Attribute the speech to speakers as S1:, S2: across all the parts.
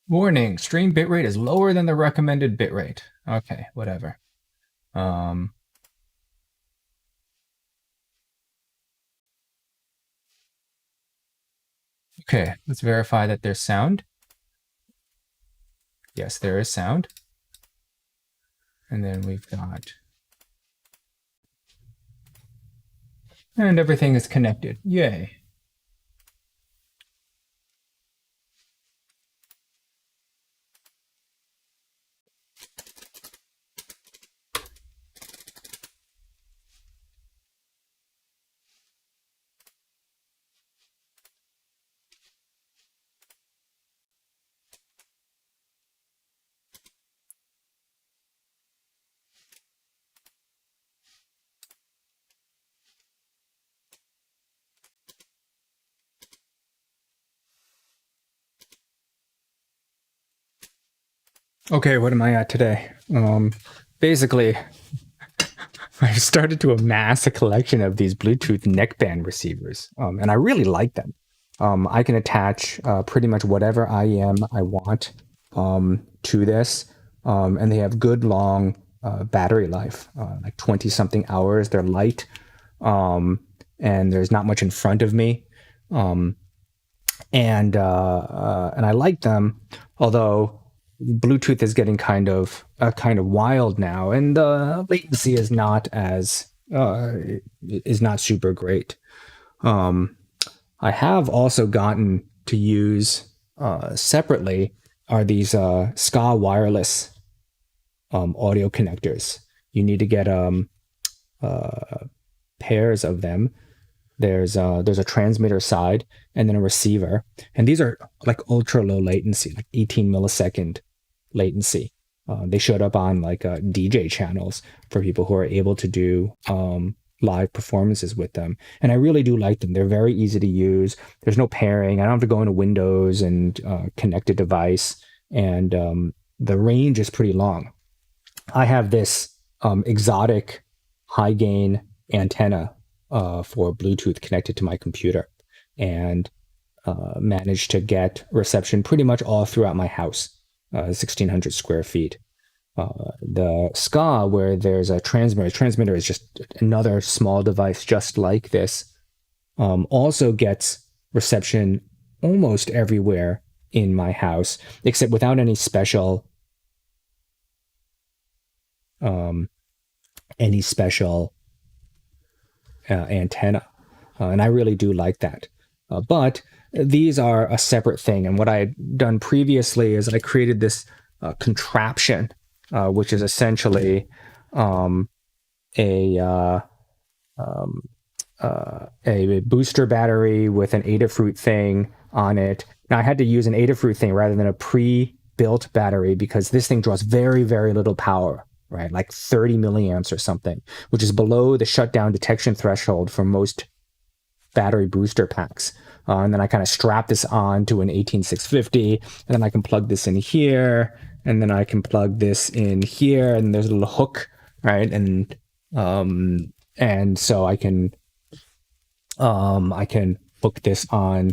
S1: Warning, stream bitrate is lower than the recommended bitrate. Okay, whatever. Um, okay, let's verify that there's sound. Yes, there is sound. And then we've got, and everything is connected. Yay. Okay, what am I at today? Basically, I've started to amass a collection of these Bluetooth neckband receivers, and I really like them. I can attach pretty much whatever IEM I want to this, and they have good long battery life, like 20 something hours. They're light, and there's not much in front of me, um, and I like them, although Bluetooth is getting kind of wild now, and the latency is not super great. Um, I have also gotten to use separately are these Skaa wireless audio connectors. You need to get pairs of them. There's a transmitter side and then a receiver, and these are like ultra low latency, like 18 millisecond latency. They showed up on like DJ channels for people who are able to do live performances with them. And I really do like them. They're very easy to use. There's no pairing. I don't have to go into Windows and connect a device. And the range is pretty long. I have this exotic high gain antenna for Bluetooth connected to my computer, and managed to get reception pretty much all throughout my house, 1,600 square feet. The Skaa, where there's a transmitter is just another small device just like this, also gets reception almost everywhere in my house, except without um, any special antenna. And I really do like that. But these are a separate thing. And what I had done previously is I created this contraption, which is essentially um, a a booster battery with an Adafruit thing on it. Now I had to use an Adafruit thing rather than a pre-built battery because this thing draws very, very little power, right? Like 30 milliamps or something, which is below the shutdown detection threshold for most battery booster packs. And then I kind of strap this on to an 18650, and then I can plug this in here, and then I can plug this in here, and there's a little hook, right? And so I can hook this on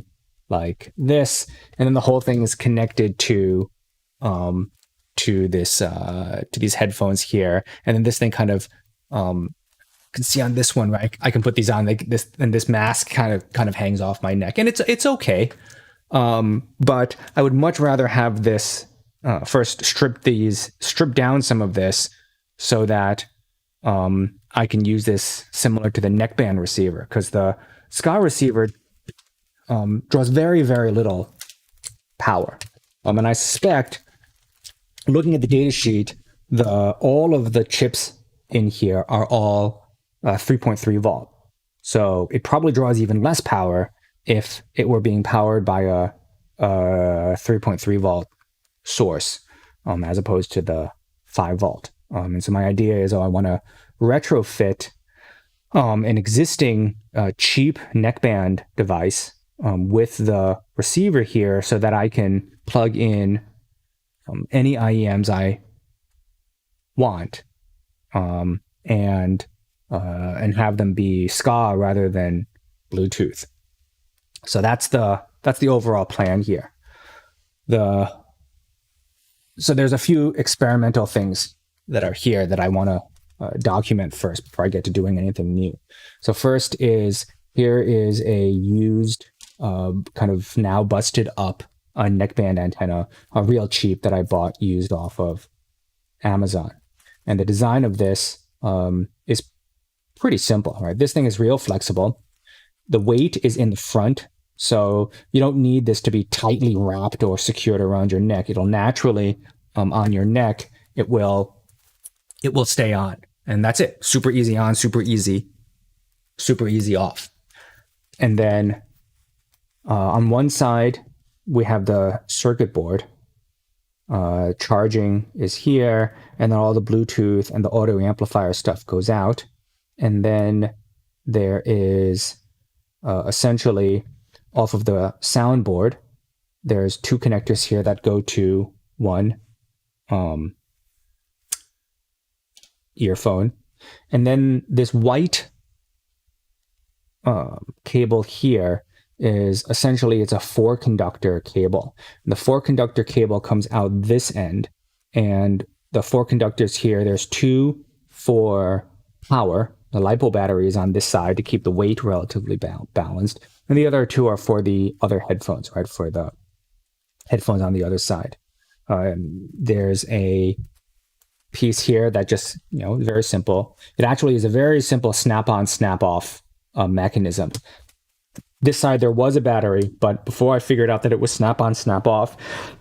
S1: like this, and then the whole thing is connected to this to these headphones here, and then this thing kind of can see on this one, right? I can put these on like this, and this mask kind of hangs off my neck, and it's okay. But I would much rather have this first strip down some of this so that I can use this similar to the neckband receiver, because the Skaa receiver draws very, very little power. And I suspect, looking at the data sheet, all of the chips in here are all 3.3 volt. So it probably draws even less power if it were being powered by a 3.3 volt source, as opposed to the 5 volt. And so my idea is, I want to retrofit an existing cheap neckband device with the receiver here so that I can plug in any IEMs I want, and have them be Skaa rather than Bluetooth. So that's the overall plan here. The So there's a few experimental things that are here that I want to document first before I get to doing anything new. So first is, here is a used, kind of now busted up neckband antenna, real cheap, that I bought used off of Amazon. And the design of this is pretty simple, right? This thing is real flexible. The weight is in the front, so you don't need this to be tightly wrapped or secured around your neck. It'll naturally, on your neck, it will stay on. And that's it. Super easy on, super easy off. And then on one side, we have the circuit board. Charging is here, and then all the Bluetooth and the audio amplifier stuff goes out. And then there is essentially, off of the soundboard, there's two connectors here that go to one earphone. And then this white cable here is essentially, it's a 4-conductor cable. And the 4-conductor cable comes out this end, and the 4 conductors here, there's 2 for power. The LiPo battery is on this side to keep the weight relatively balanced, and the other 2 are for the other headphones, right? For the headphones on the other side. There's a piece here that just, very simple. It actually is a very simple snap-on, snap-off mechanism. This side, there was a battery, but before I figured out that it was snap-on, snap-off,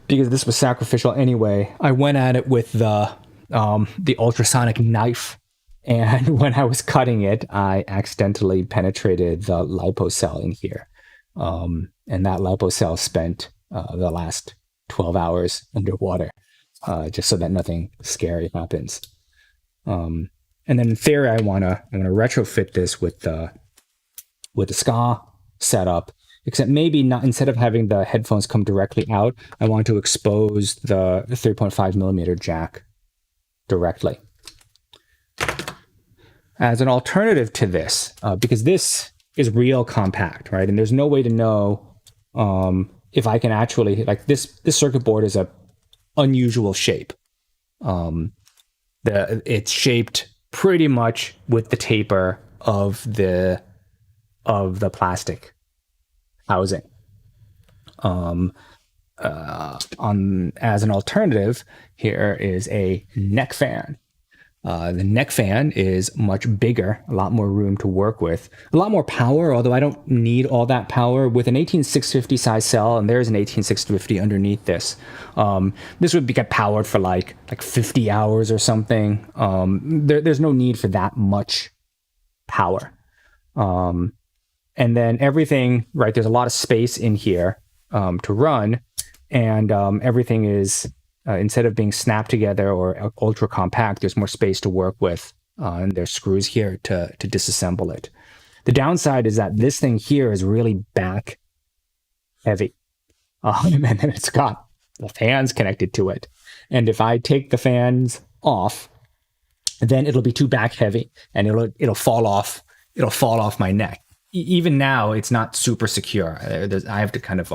S1: because this was sacrificial anyway, I went at it with the ultrasonic knife. And when I was cutting it, I accidentally penetrated the LiPo cell in here. And that LiPo cell spent the last 12 hours underwater, just so that nothing scary happens. And then in theory, I'm gonna retrofit this with the Skaa setup, except maybe not, instead of having the headphones come directly out, I want to expose the 3.5 millimeter jack directly. As an alternative to this, because this is real compact, right? And there's no way to know if I can actually, like, this circuit board is a unusual shape. It's shaped pretty much with the taper of the plastic housing. As an alternative, here is a neck fan. The neck fan is much bigger, a lot more room to work with, a lot more power, although I don't need all that power. With an 18650 size cell, and there's an 18650 underneath this, this would get powered for like 50 hours or something. There's no need for that much power. And then everything, right, there's a lot of space in here to run, and everything is, instead of being snapped together or ultra compact, there's more space to work with, and there's screws here to disassemble it. The downside is that this thing here is really back heavy, and then it's got the fans connected to it. And if I take the fans off, then it'll be too back heavy, and it'll fall off. It'll fall off my neck. Even now, it's not super secure. I have to kind of,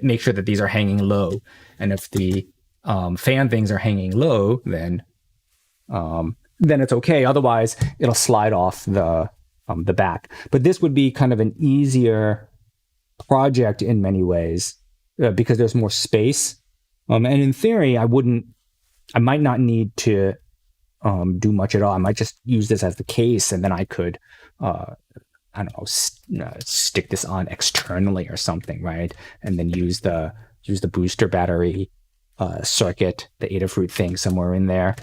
S1: make sure that these are hanging low. And if the fan things are hanging low, then it's okay. Otherwise, it'll slide off the back. But this would be kind of an easier project in many ways because there's more space. And in theory, I might not need to do much at all. I might just use this as the case, and then I could, stick this on externally or something, right? And then use the booster battery circuit, the Adafruit thing somewhere in there.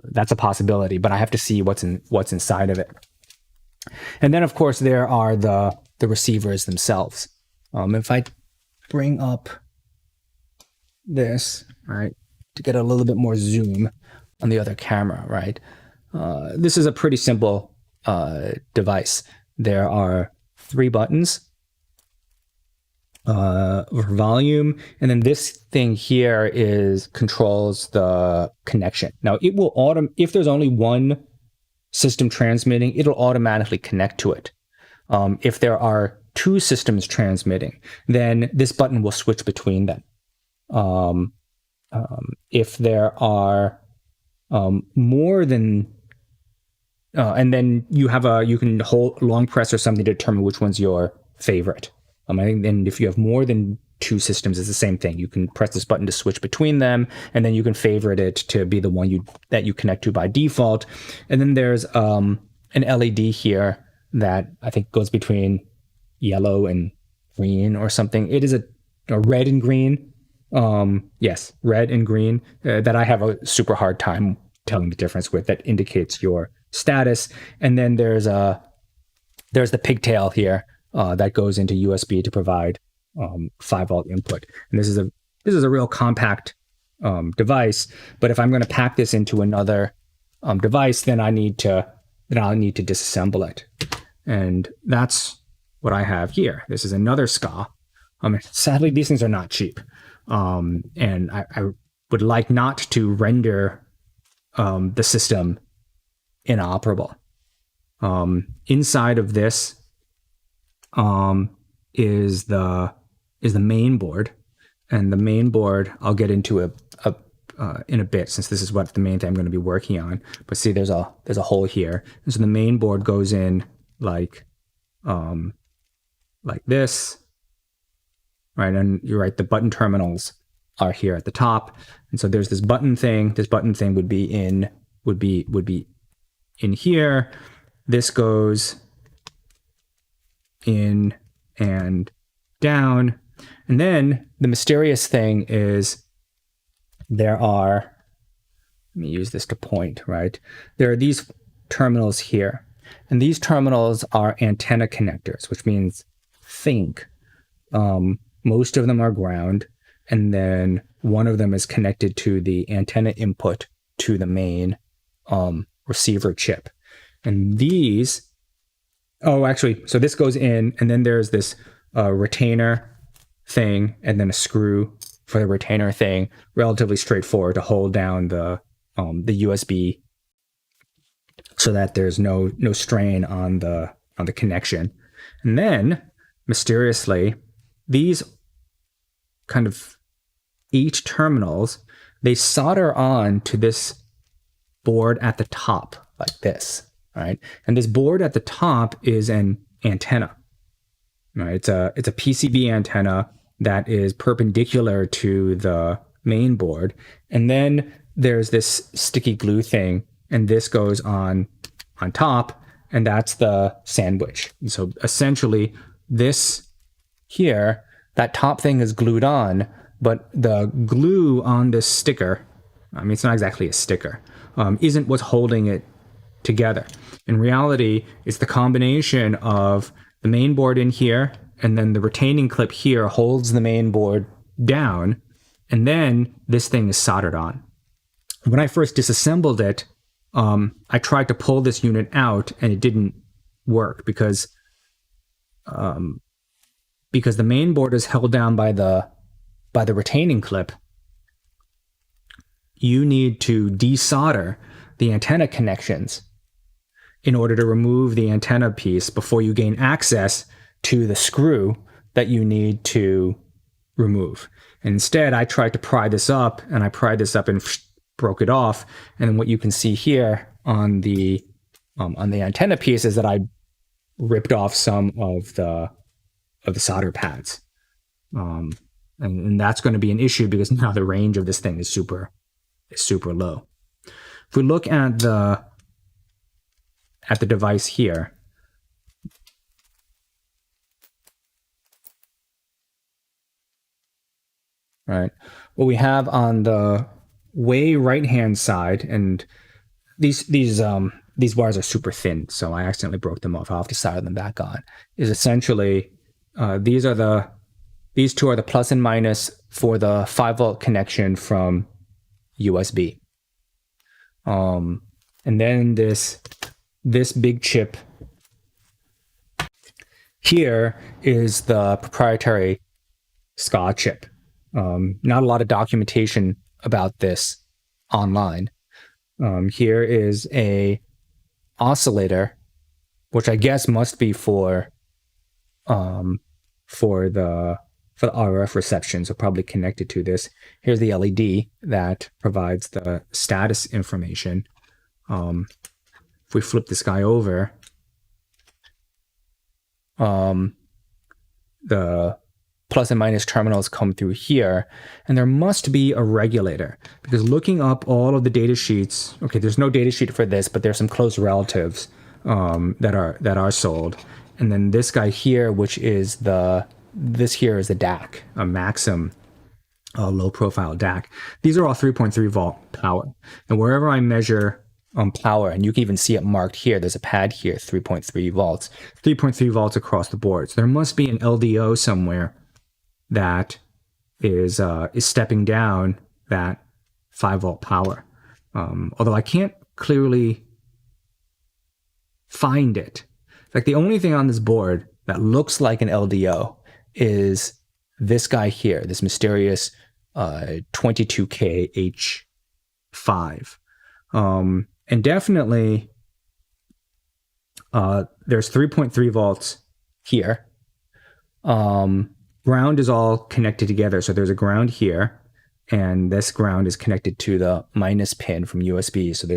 S1: That's a possibility, but I have to see what's inside of it. And then, of course, there are the receivers themselves. If I bring up this, right, to get a little bit more zoom on the other camera, right? This is a pretty simple device. There are 3 buttons for volume, and then this thing here controls the connection. Now, it will if there's only one system transmitting, it'll automatically connect to it. If there are 2 systems transmitting, then this button will switch between them. If there are more than and then you can hold long press or something to determine which one's your favorite. I think then if you have more than two systems, it's the same thing. You can press this button to switch between them, and then you can favorite it to be the one that you connect to by default. And then there's an LED here that I think goes between yellow and green or something. It is a red and green. Yes, red and green that I have a super hard time telling the difference with. That indicates your status. And then there's the pigtail here that goes into USB to provide 5-volt input. And this is a real compact device. But if I'm going to pack this into another device, then I'll need to disassemble it. And that's what I have here. This is another Skaa. Sadly, these things are not cheap. And I would like not to render the system inoperable. Inside of this is the main board, and the main board I'll get into in a bit, since this is what the main thing I'm going to be working on. But see, there's a hole here, and so the main board goes in like this, right? And you're right, the button terminals are here at the top, and so there's this button thing. This button thing would be in here. This goes in and down. And then the mysterious thing is let me use this to point, right? There are these terminals here, and these terminals are antenna connectors, which means most of them are ground, and then one of them is connected to the antenna input to the main receiver chip. And these, so this goes in, and then there's this retainer thing, and then a screw for the retainer thing. Relatively straightforward to hold down the USB so that there's no strain on the connection. And then mysteriously, these kind of 8 terminals, they solder on to this board at the top like this, right? And this board at the top is an antenna, right? It's a PCB antenna that is perpendicular to the main board. And then there's this sticky glue thing, and this goes on top, and that's the sandwich. And so essentially this here, that top thing is glued on, but the glue on this sticker, it's not exactly a sticker, isn't what's holding it together. In reality, it's the combination of the main board in here, and then the retaining clip here holds the main board down, and then this thing is soldered on. When I first disassembled it, I tried to pull this unit out, and it didn't work because the main board is held down by the retaining clip. You need to desolder the antenna connections in order to remove the antenna piece before you gain access to the screw that you need to remove. And instead, I tried to pry this up, and I pried this up and broke it off. And then what you can see here on the antenna piece is that I ripped off some of the solder pads. And that's going to be an issue because now the range of this thing is super low. If we look at the device here, right, what we have on the way right-hand side, and these wires are super thin, so I accidentally broke them off. I'll have to solder them back on. Is essentially these two are the plus and minus for the 5-volt connection from USB. And then this big chip here is the proprietary Skaa chip. Not a lot of documentation about this online. Here is a oscillator, which I guess must be for the for the RF reception, so probably connected to this. Here's the LED that provides the status information. If we flip this guy over, the plus and minus terminals come through here, and there must be a regulator, because looking up all of the data sheets, okay, there's no data sheet for this, but there's some close relatives that are sold. And then this guy here, which is this here is the DAC, a Maxim low profile DAC. These are all 3.3 volt power. And wherever I measure power, and you can even see it marked here, there's a pad here, 3.3 volts, 3.3 volts across the board. So there must be an LDO somewhere that is stepping down that 5 volt power. Although I can't clearly find it. Like the only thing on this board that looks like an LDO is this guy here, this mysterious 22K H5. And definitely there's 3.3 volts here. Ground is all connected together. So there's a ground here, and this ground is connected to the minus pin from USB. So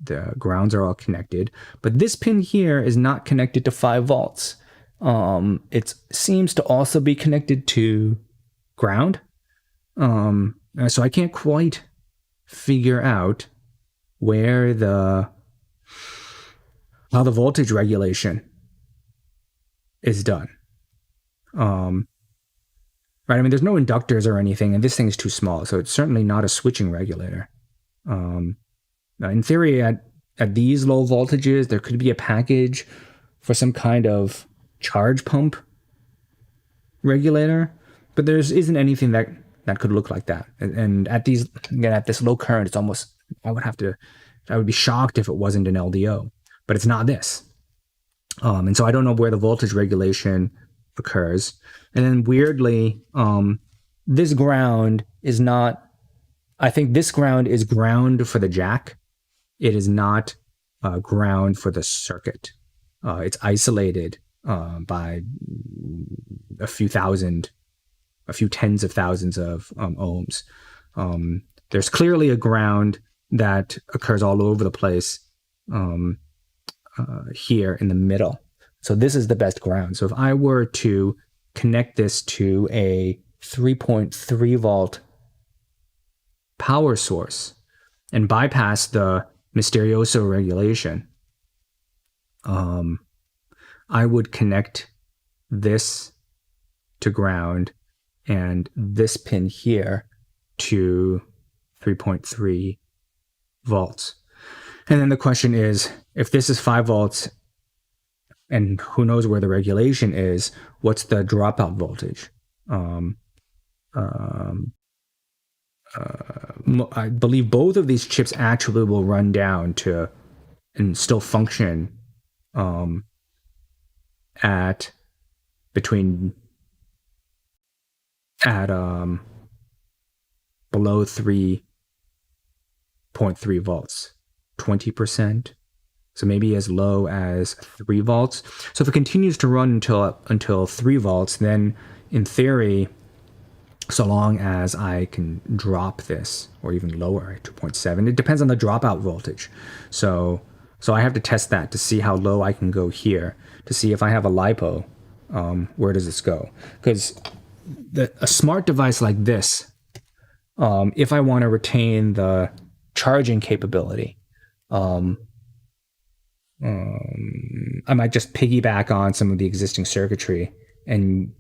S1: the grounds are all connected, but this pin here is not connected to 5 volts. It seems to also be connected to ground. So I can't quite figure out where how the voltage regulation is done. Right. I mean, there's no inductors or anything, and this thing is too small, so it's certainly not a switching regulator. In theory, at these low voltages, there could be a package for some kind of charge pump regulator, but there isn't anything that could look like that. And at this low current, it's almost, I would be shocked if it wasn't an LDO, but it's not this. And so I don't know where the voltage regulation occurs. And then weirdly, this ground is not, I think this ground is ground for the jack. It is not ground for the circuit. It's isolated by a few tens of thousands of ohms. There's clearly a ground that occurs all over the place here in the middle. So this is the best ground. So if I were to connect this to a 3.3 volt power source and bypass the Mysterioso regulation, I would connect this to ground and this pin here to 3.3 volts. And then the question is, if this is 5 volts and who knows where the regulation is, what's the dropout voltage? I believe both of these chips actually will run down to and still function at below 3.3 volts, 20%. So maybe as low as 3 volts. So if it continues to run until 3 volts, then in theory, so long as I can drop this or even lower, 2.7, it depends on the dropout voltage. So I have to test that to see how low I can go here, to see if I have a LiPo, where does this go? Because a smart device like this, if I want to retain the charging capability, I might just piggyback on some of the existing circuitry, and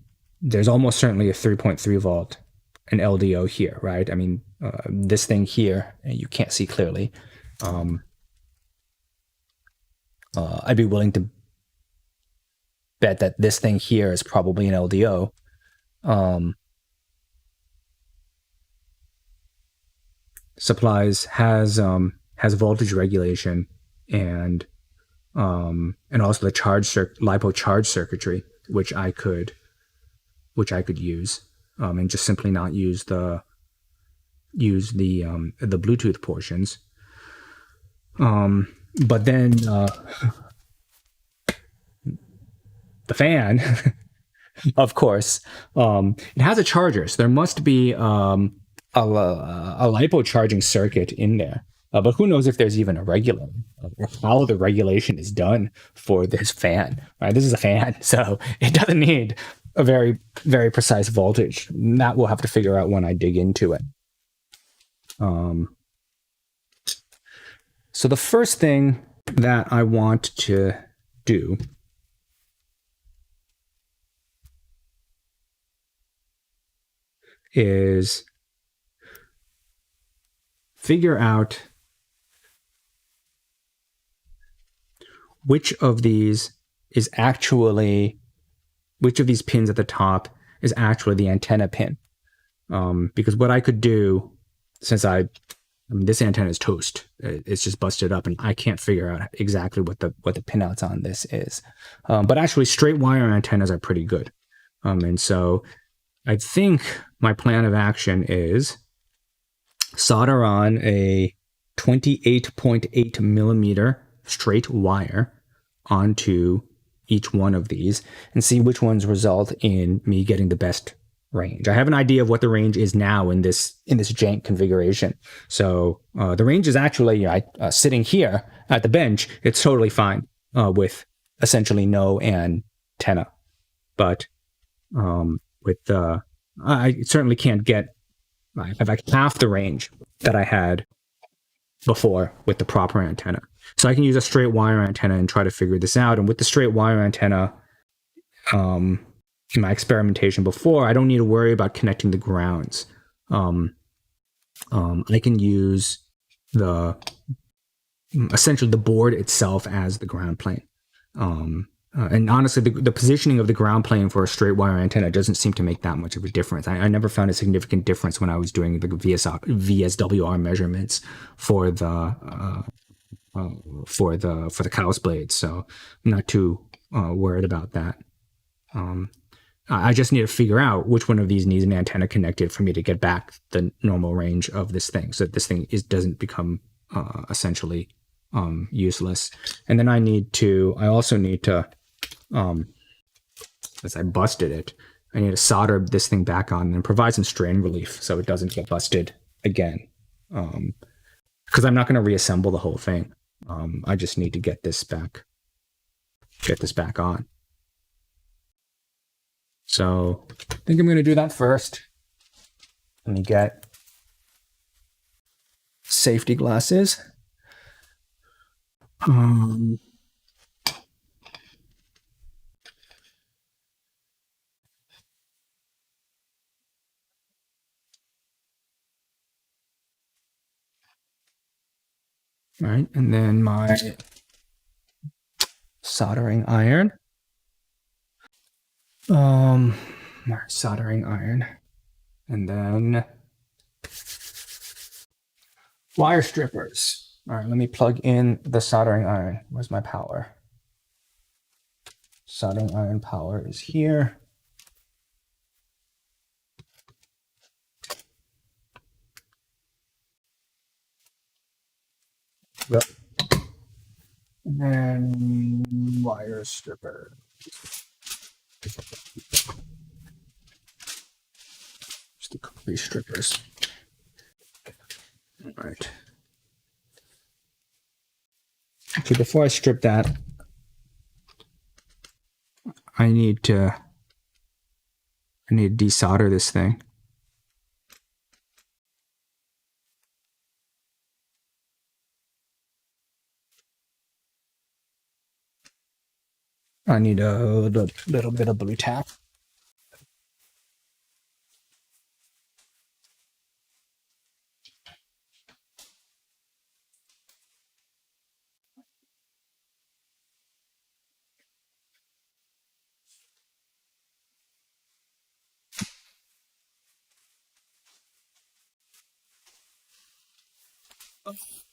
S1: there's almost certainly a 3.3 volt, an LDO here, right? I mean, this thing here, you can't see clearly. I'd be willing to bet that this thing here is probably an LDO. Supplies has voltage regulation and also the LiPo charge circuitry, which I could use, and just simply not use the Bluetooth portions. But then the fan of course. It has a charger, so there must be a lipo charging circuit in there. But who knows if there's even a regulator or how the regulation is done for this fan, right? This is a fan, so it doesn't need a very, very precise voltage. That we'll have to figure out when I dig into it. So the first thing that I want to do is figure out which of these pins at the top is actually the antenna pin. Because what I could do, since this antenna is toast, it's just busted up, and I can't figure out exactly what the pinouts on this is. But actually, straight wire antennas are pretty good. And so I think my plan of action is solder on a 28.8 millimeter straight wire onto each one of these and see which ones result in me getting the best range. I have an idea of what the range is now in this jank configuration. So the range is actually sitting here at the bench. It's totally fine with essentially no antenna, but I certainly can't get like half the range that I had before with the proper antenna. So I can use a straight wire antenna and try to figure this out. And with the straight wire antenna, in my experimentation before, I don't need to worry about connecting the grounds. I can use essentially the board itself as the ground plane. And honestly, the positioning of the ground plane for a straight wire antenna doesn't seem to make that much of a difference. I never found a significant difference when I was doing the VSWR measurements for the cow's blades. So I'm not too worried about that. I just need to figure out which one of these needs an antenna connected for me to get back the normal range of this thing, so that this thing doesn't become essentially useless. And then I also need to, as I busted it, I need to solder this thing back on and provide some strain relief so it doesn't get busted again. Because I'm not going to reassemble the whole thing. I just need to get this back on. So I think I'm going to do that first. Let me get safety glasses. Right, and then my soldering iron. My soldering iron, and then wire strippers. All right, let me plug in the soldering iron. Where's my power? Soldering iron power is here. Yep. And then wire stripper. Just the complete strippers. All right. Actually, before I strip that, I need to desolder this thing. I need a little bit of blue tack.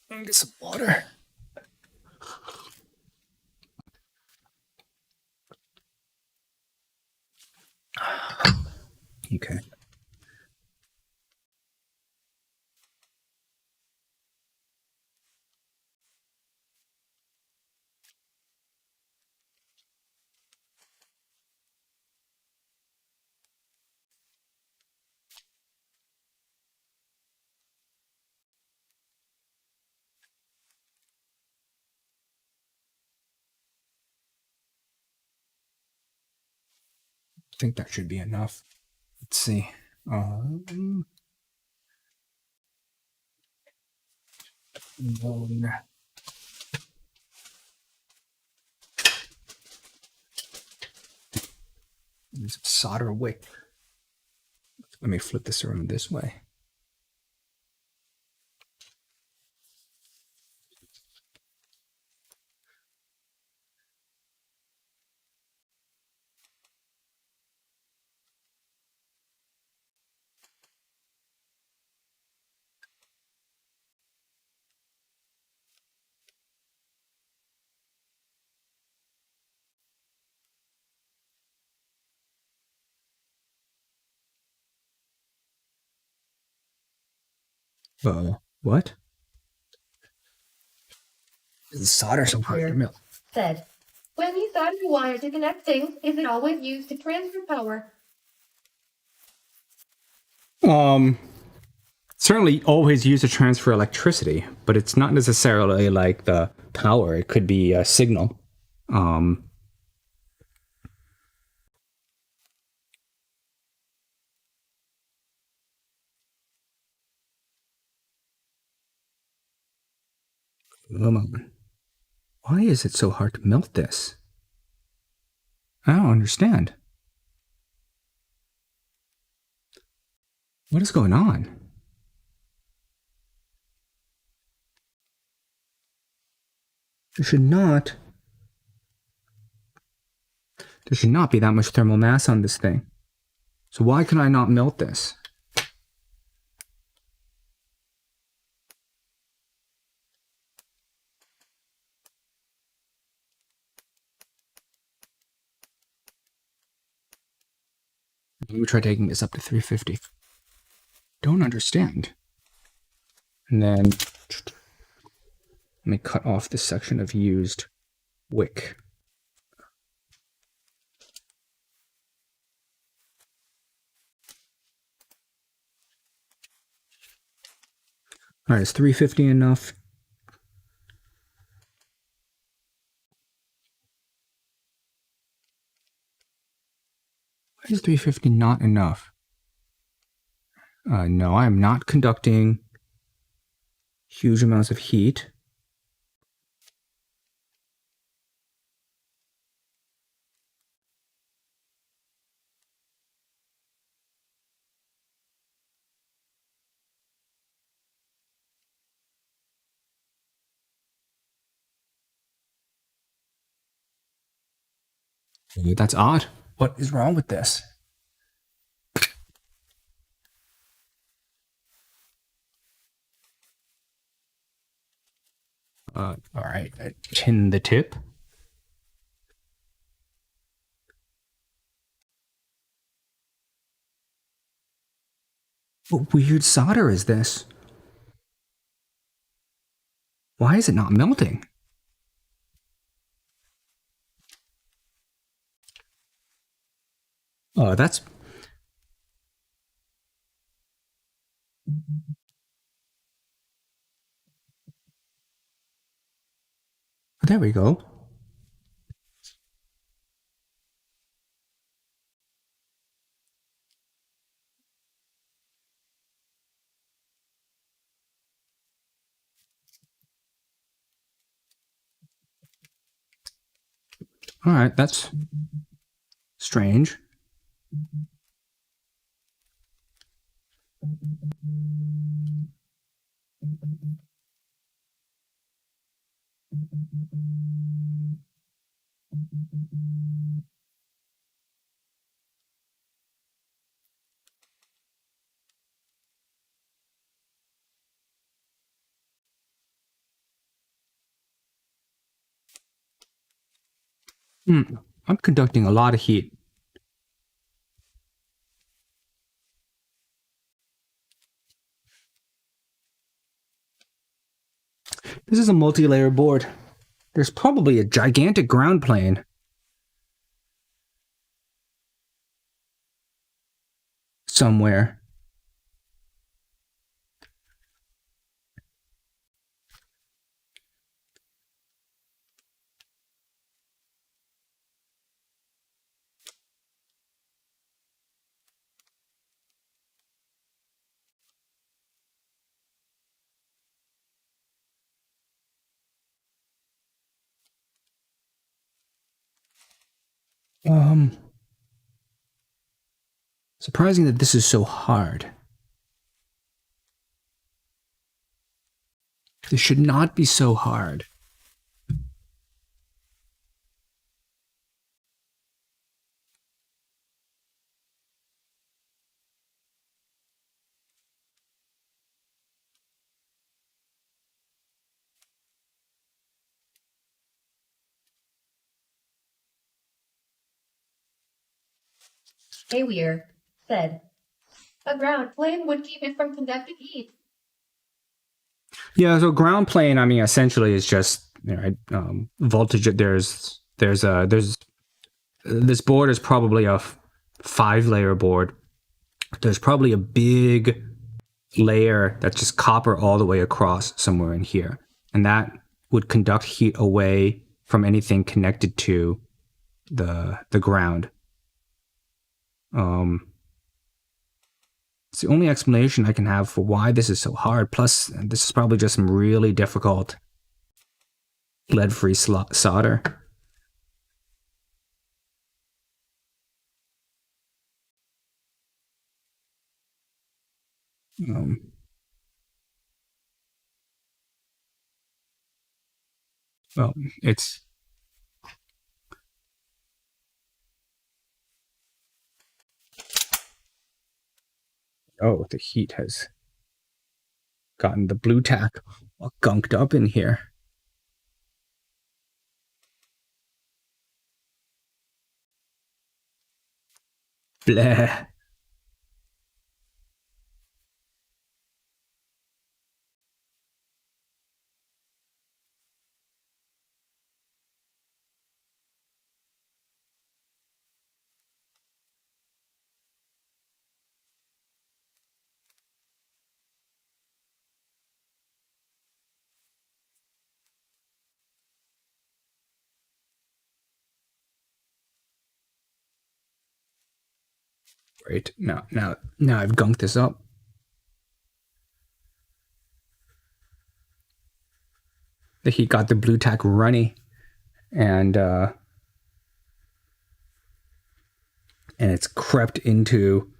S1: And get some water. Okay. think that should be enough. Let's see. There's a solder wick. Let me flip this around this way. What? The solder so hard to melt.
S2: Said, when you solder a wire to connect things, is it always used to transfer power?
S1: Certainly always used to transfer electricity, but it's not necessarily like the power. It could be a signal. Come on. Why is it so hard to melt this? I don't understand. What is going on? There should not be that much thermal mass on this thing. So why can I not melt this? Let me try taking this up to 350. Don't understand. And then let me cut off this section of used wick. All right, is 350 enough? Why is 350 not enough? No, I am not conducting huge amounts of heat. That's odd. What is wrong with this? All right, tin the tip. What weird solder is this? Why is it not melting? Oh, that's... There we go. All right, that's strange. I'm conducting a lot of heat. This is a multi-layer board. There's probably a gigantic ground plane somewhere. Um, Surprising that this is so hard. This should not be so hard.
S2: Aweir said, a ground plane would keep it from conducting heat.
S1: Yeah, so ground plane, I mean, essentially is just voltage. There's this board is probably a 5-layer board. There's probably a big layer that's just copper all the way across somewhere in here, and that would conduct heat away from anything connected to the ground. It's the only explanation I can have for why this is so hard. Plus, this is probably just some really difficult lead-free solder. Um, well, it's the heat has gotten the blue tack all gunked up in here. Blah. Right now I've gunked this up. The heat got the blue tack runny, and it's crept into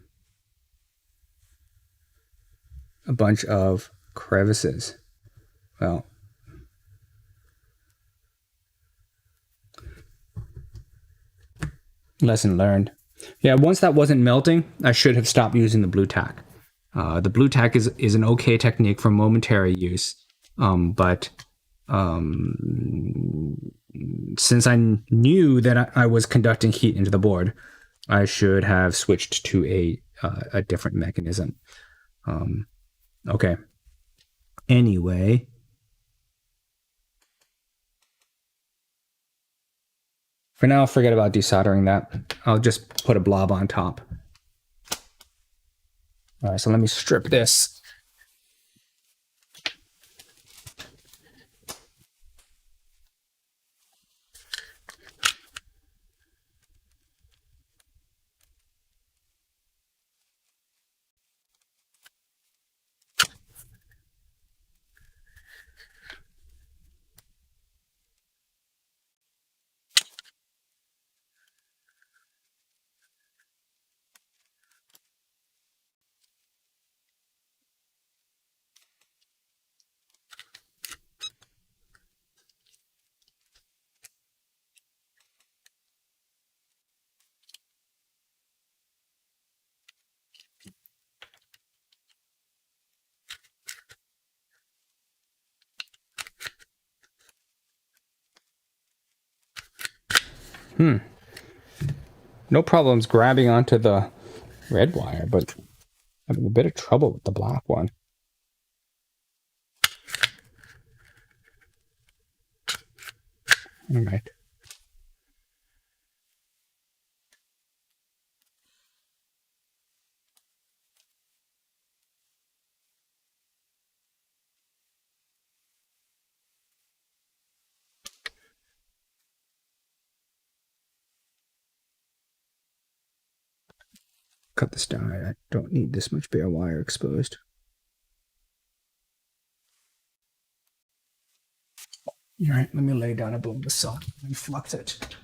S1: a bunch of crevices. Well, lesson learned. Yeah, once that wasn't melting, I should have stopped using the blue tack. The blue tack is an okay technique for momentary use, but since I knew that I was conducting heat into the board, I should have switched to a different mechanism. Okay. Anyway, for now, forget about desoldering that. I'll just put a blob on top. All right, so let me strip this. No problems grabbing onto the red wire, but having a bit of trouble with the black one. All right. Cut this down. I don't need this much bare wire exposed. All right, let me lay down a blow of the salt and flux it.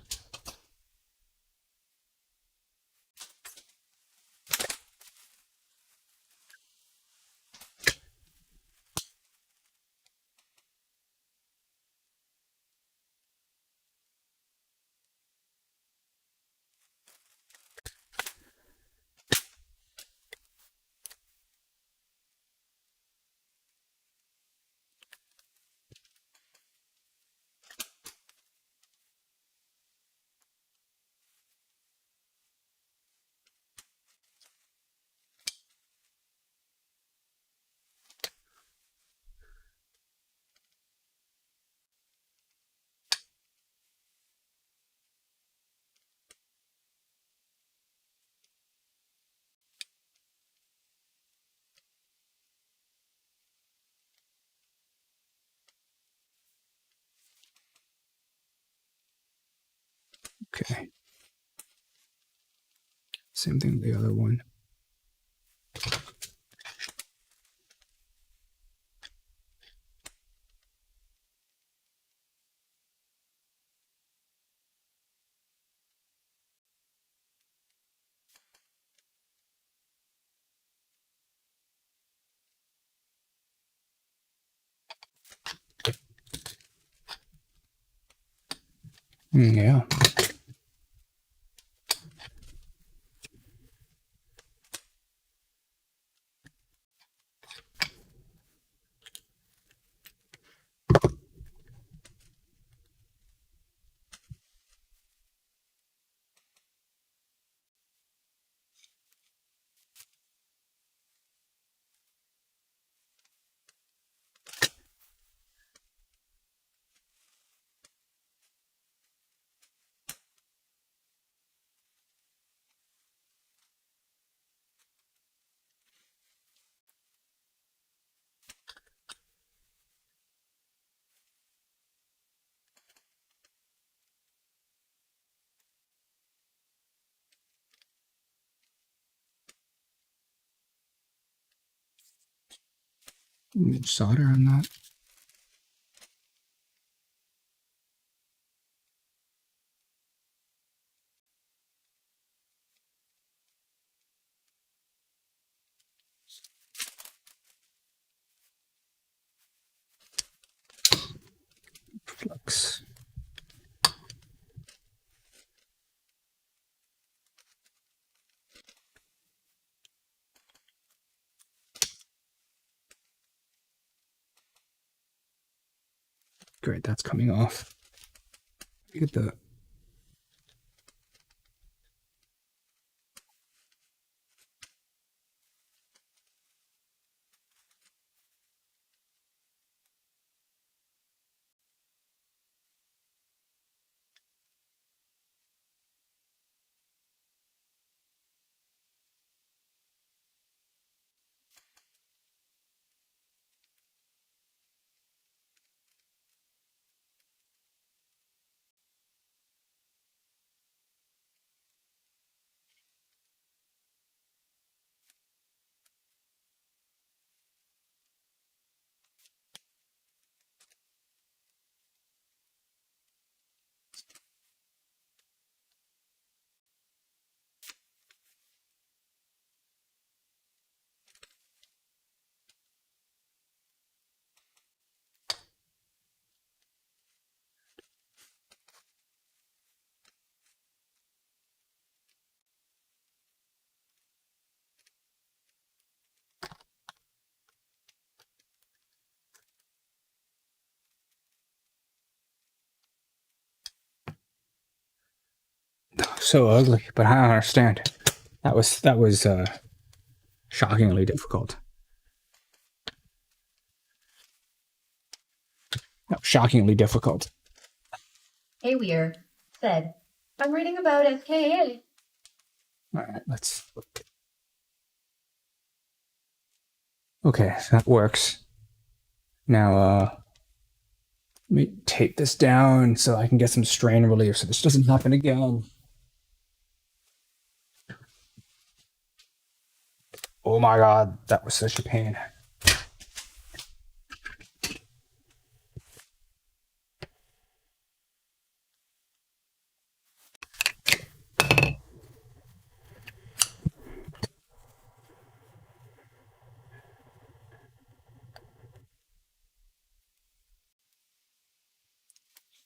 S1: Okay. Same thing with the other one. Yeah. Solder on that. Flux. Great, that's coming off. Look at the so ugly, but I don't understand. That was shockingly difficult. Shockingly difficult.
S2: Hey, Weir said, I'm reading about Skaa.
S1: All right, let's look. Okay, that works. Now, let me tape this down so I can get some strain relief so this doesn't happen again. Oh my god, that was such a pain.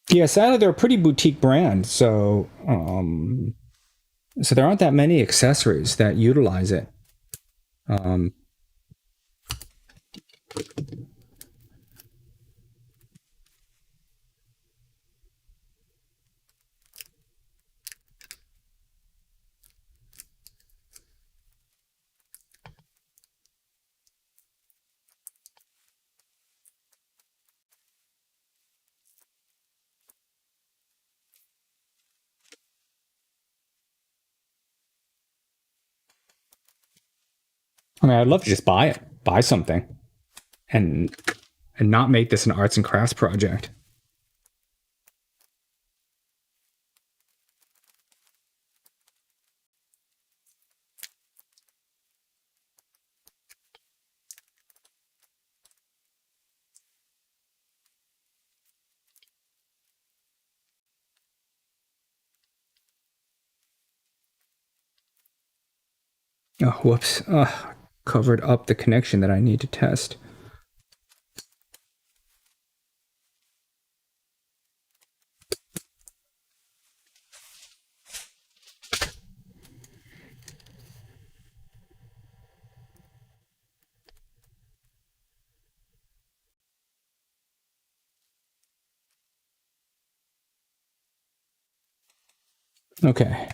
S1: Yeah, sadly they're a pretty boutique brand, so there aren't that many accessories that utilize it. I mean, I'd love to just buy something, and not make this an arts and crafts project. Oh, whoops. Covered up the connection that I need to test. Okay.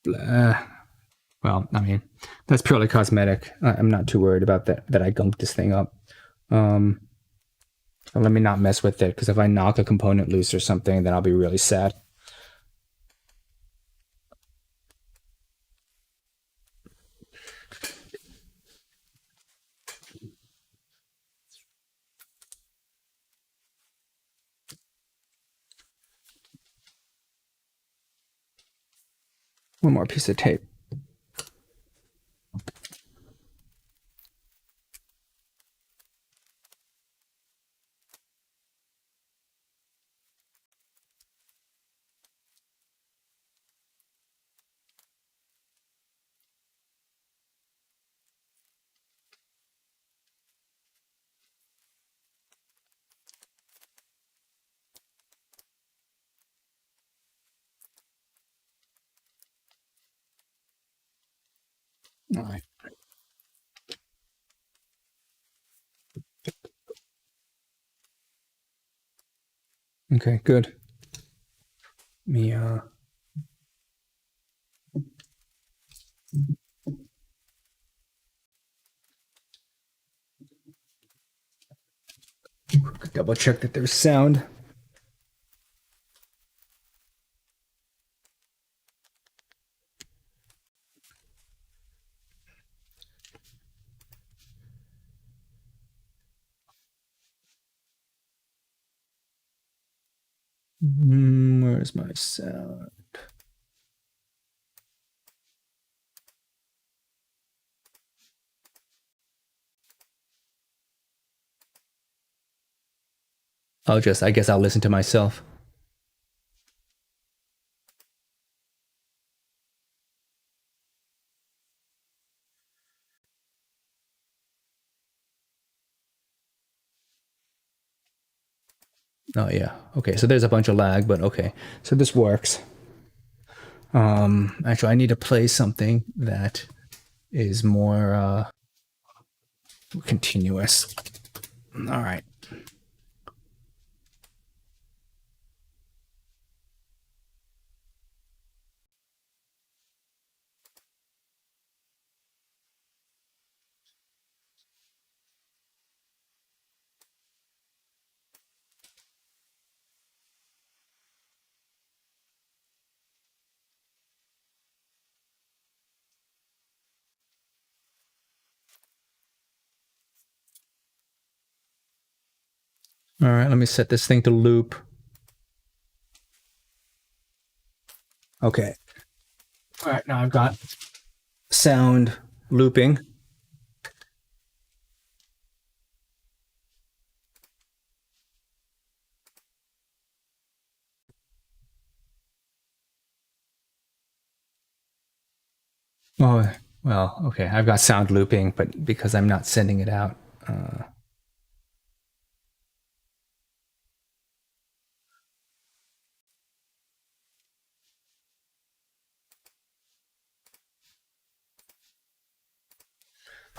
S1: Uh, well, I mean, that's purely cosmetic. I'm not too worried about that I gunked this thing up. Um, let me not mess with it, because if I knock a component loose or something, then I'll be really sad. One more piece of tape. All right. Okay, good. Let me double check that there's sound. Where's my sound? I guess I'll listen to myself. Oh yeah. Okay, so there's a bunch of lag, but okay. So this works. Actually, I need to play something that is more continuous. All right. All right, let me set this thing to loop. Okay. All right, now I've got sound looping. Oh, well, okay. I've got sound looping, but because I'm not sending it out.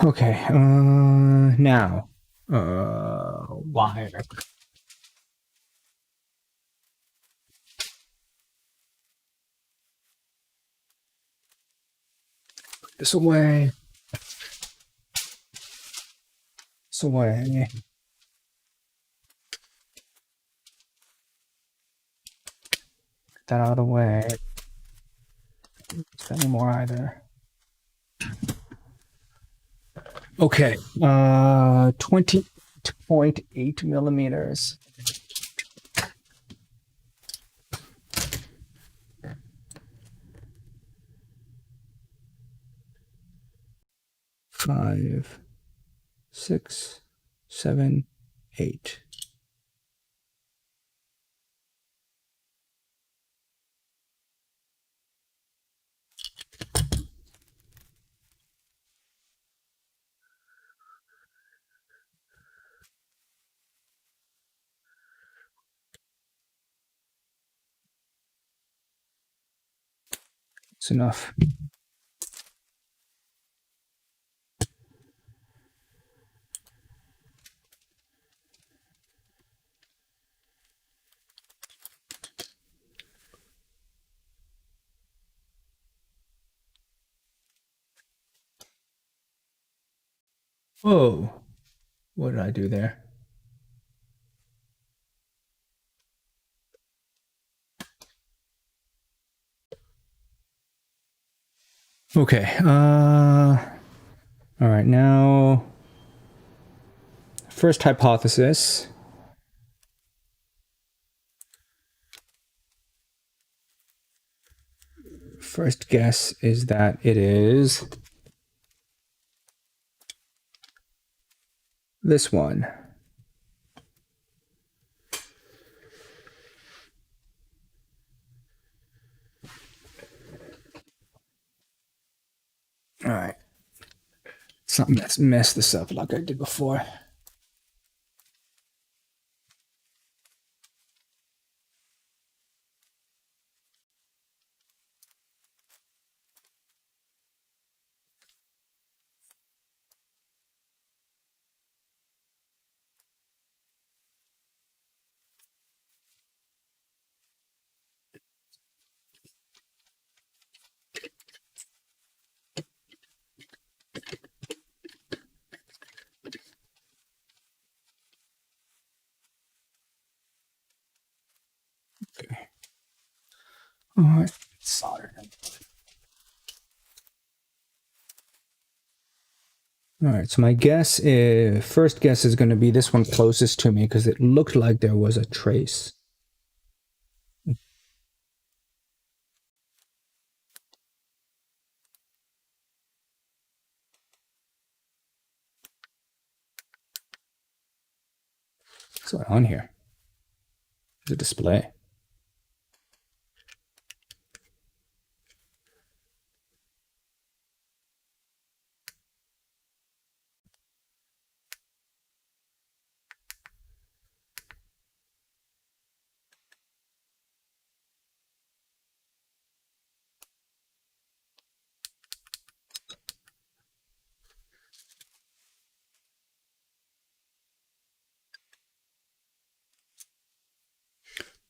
S1: Okay. Now, wire. This away. This away. Get that out of the way. Is that anymore either? Okay. 20.8 millimeters. Five, six, seven, eight. It's enough. Whoa. What did I do there? Okay. All right. Now, first hypothesis. First guess is that it is this one. All right. Something that's messed this up like I did before. Okay. All right. Solder. All right. So my guess is first guess is going to be this one closest to me because it looked like there was a trace. What's going on here? There's a display.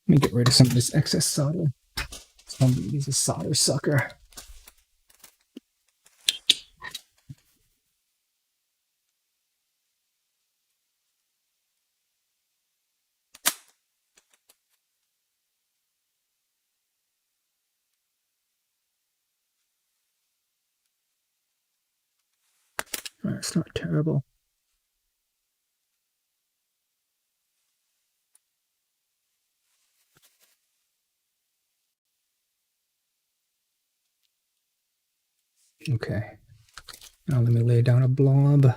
S1: Let me get rid of some of this excess solder. Somebody needs a solder sucker. All right, it's not terrible. Okay. Now let me lay down a blob.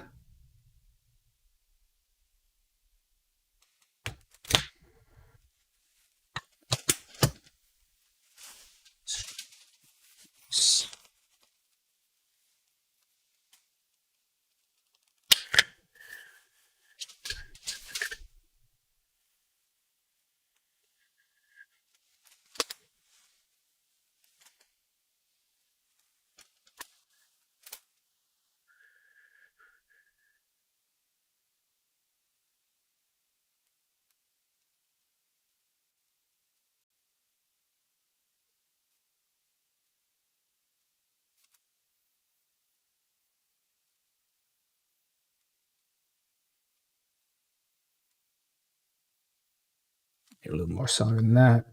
S1: Get a little more solder than that.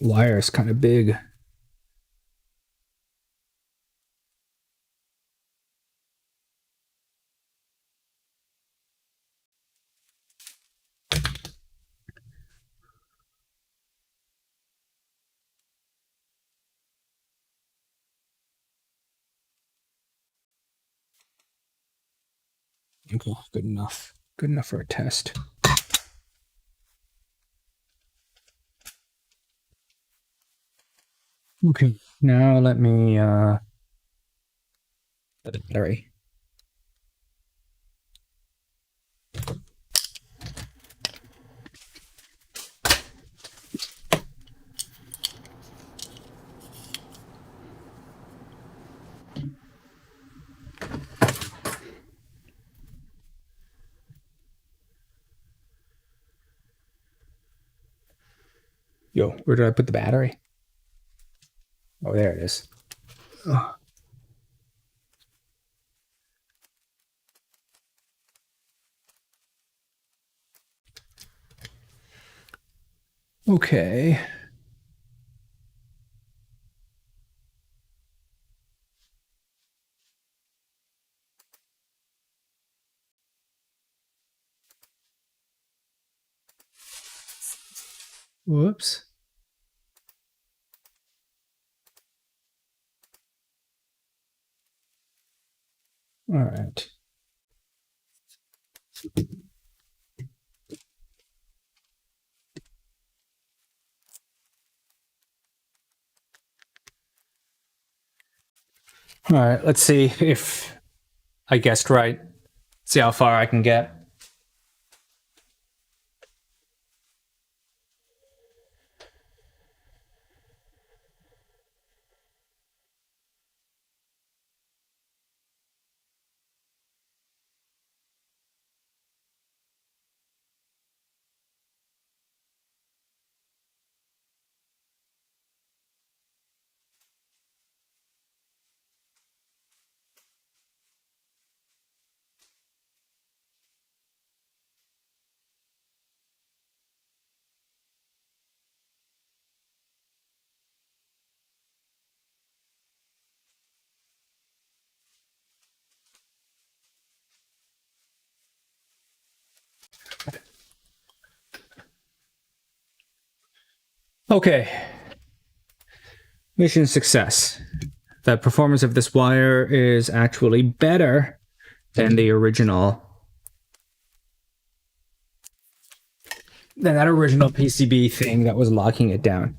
S1: Wire is kind of big. Okay, good enough. Good enough for a test. Okay, now let me the battery. Yo, where did I put the battery? Oh, there it is. Oh. Okay. Whoops. All right. All right, let's see if I guessed right. See how far I can get. Okay. Mission success. The performance of this wire is actually better than the original. Than that original PCB thing that was locking it down.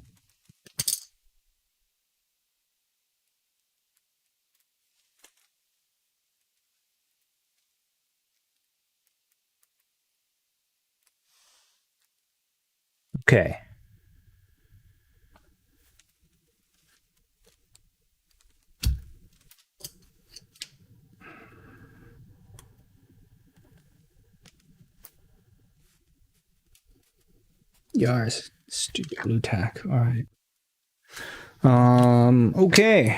S1: Okay. Yars. Stupid blue tack. All right. Okay.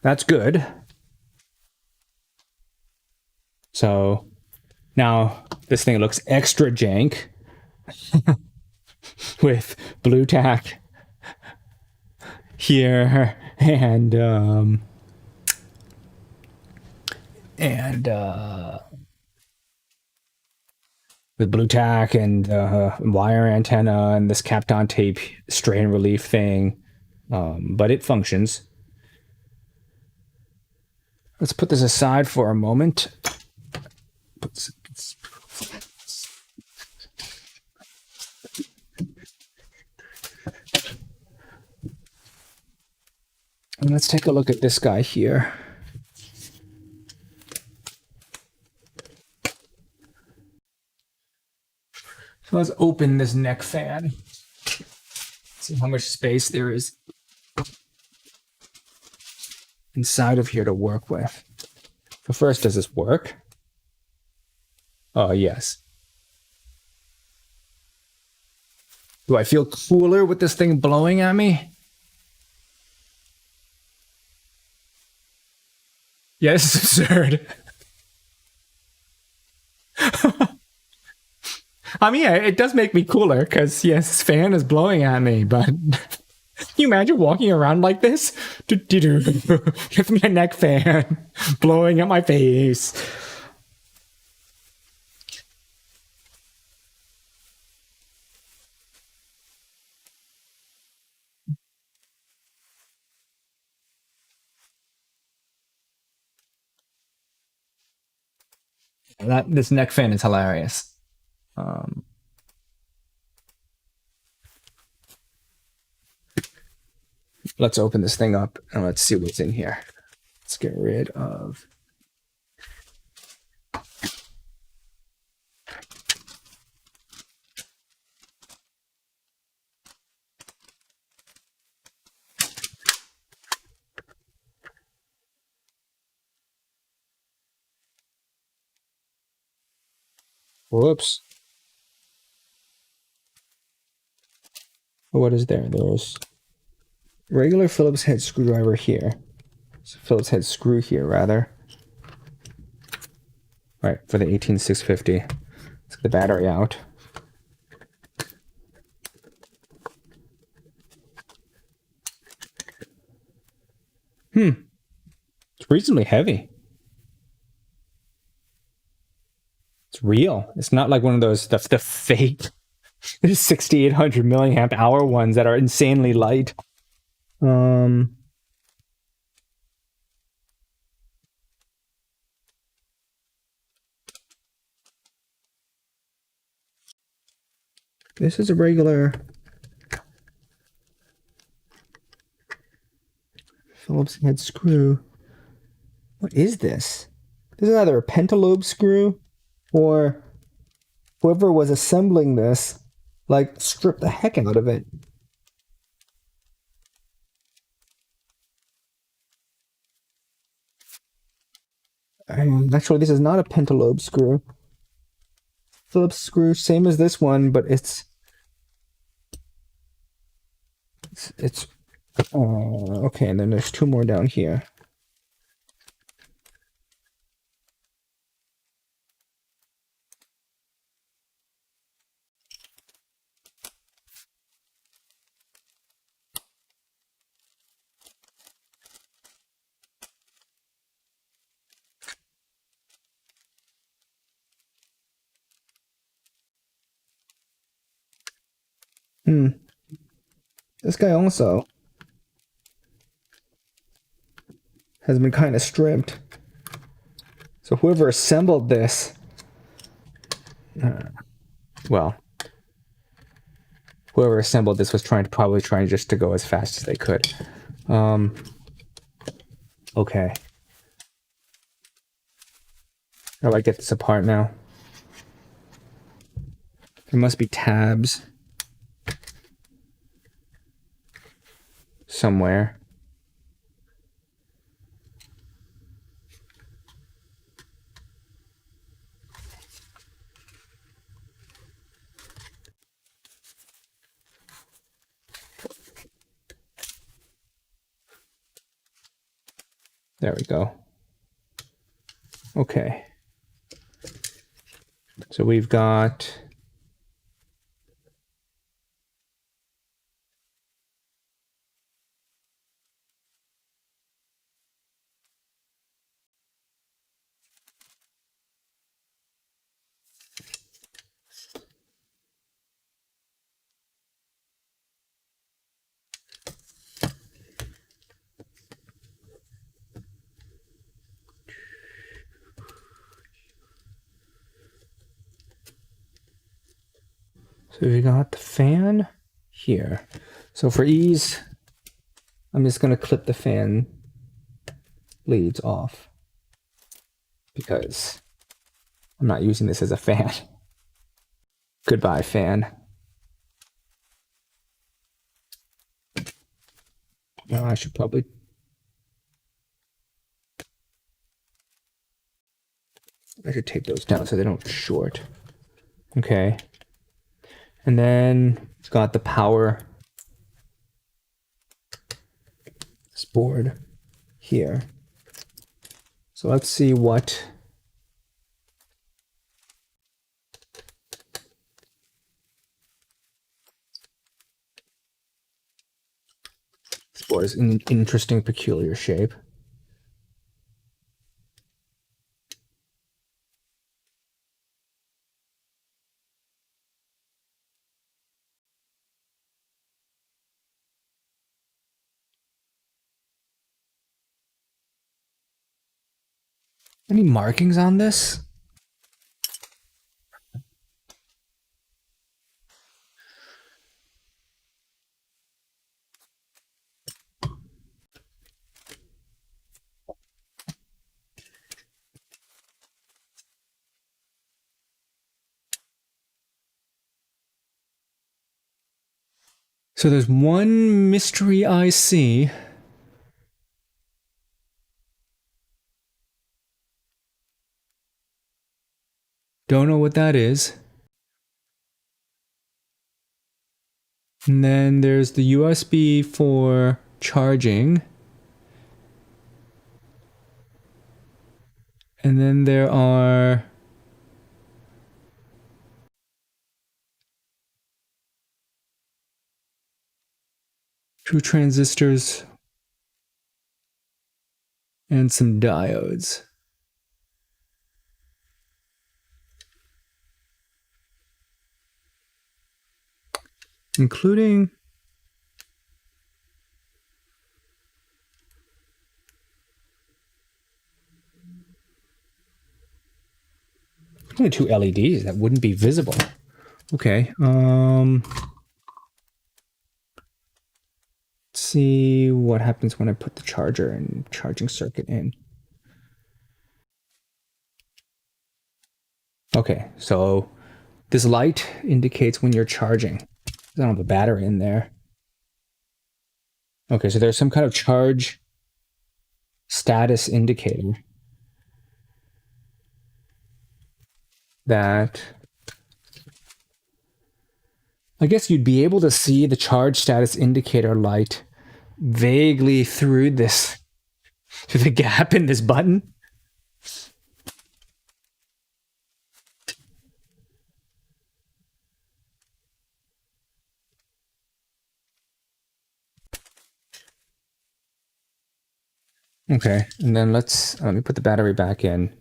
S1: That's good. So now this thing looks extra jank with blue tack here and with blue tack and wire antenna and this Kapton tape strain relief thing. But it functions. Let's put this aside for a moment. And let's take a look at this guy here. So let's open this neck fan. See how much space there is inside of here to work with. So first, does this work? Oh, yes. Do I feel cooler with this thing blowing at me? Yeah, this is absurd. I mean, yeah, it does make me cooler because, yes, this fan is blowing at me, but can you imagine walking around like this? With my neck fan blowing at my face. This neck fan is hilarious. Um, let's open this thing up and let's see what's in here. Let's get rid of. Whoops. What is there? There's regular Phillips head screwdriver here. So Phillips head screw here, rather. Right, for the 18650. Let's get the battery out. It's reasonably heavy. It's real. It's not like one of those the fake 6800 milliamp hour ones that are insanely light. This is a regular Phillips head screw. What is this? This is either a pentalobe screw or whoever was assembling this, like, stripped the heck out of it. Actually, this is not a pentalobe screw. Phillips screw, same as this one, but it's okay. And then there's two more down here. This guy also has been kind of stripped. So whoever assembled this, well, whoever assembled this was probably trying just to go as fast as they could. Okay. How do I get this apart now? There must be tabs somewhere. There we go. Okay. So we've got the fan here. So for ease, I'm just going to clip the fan leads off because I'm not using this as a fan. Goodbye, fan. No, I should tape those down so they don't short. Okay. And then it's got the power board here. So let's see what this board is in an interesting, peculiar shape. Any markings on this? So there's one mystery IC. Don't know what that is. And then there's the USB for charging. And then there are two transistors and some diodes. Including only two LEDs that wouldn't be visible. Okay. Let's see what happens when I put the charger and charging circuit in. Okay, so this light indicates when you're charging. I don't have a battery in there. Okay, so there's some kind of charge status indicator that I guess you'd be able to see the charge status indicator light vaguely through this, through the gap in this button. Okay, and then let me put the battery back in.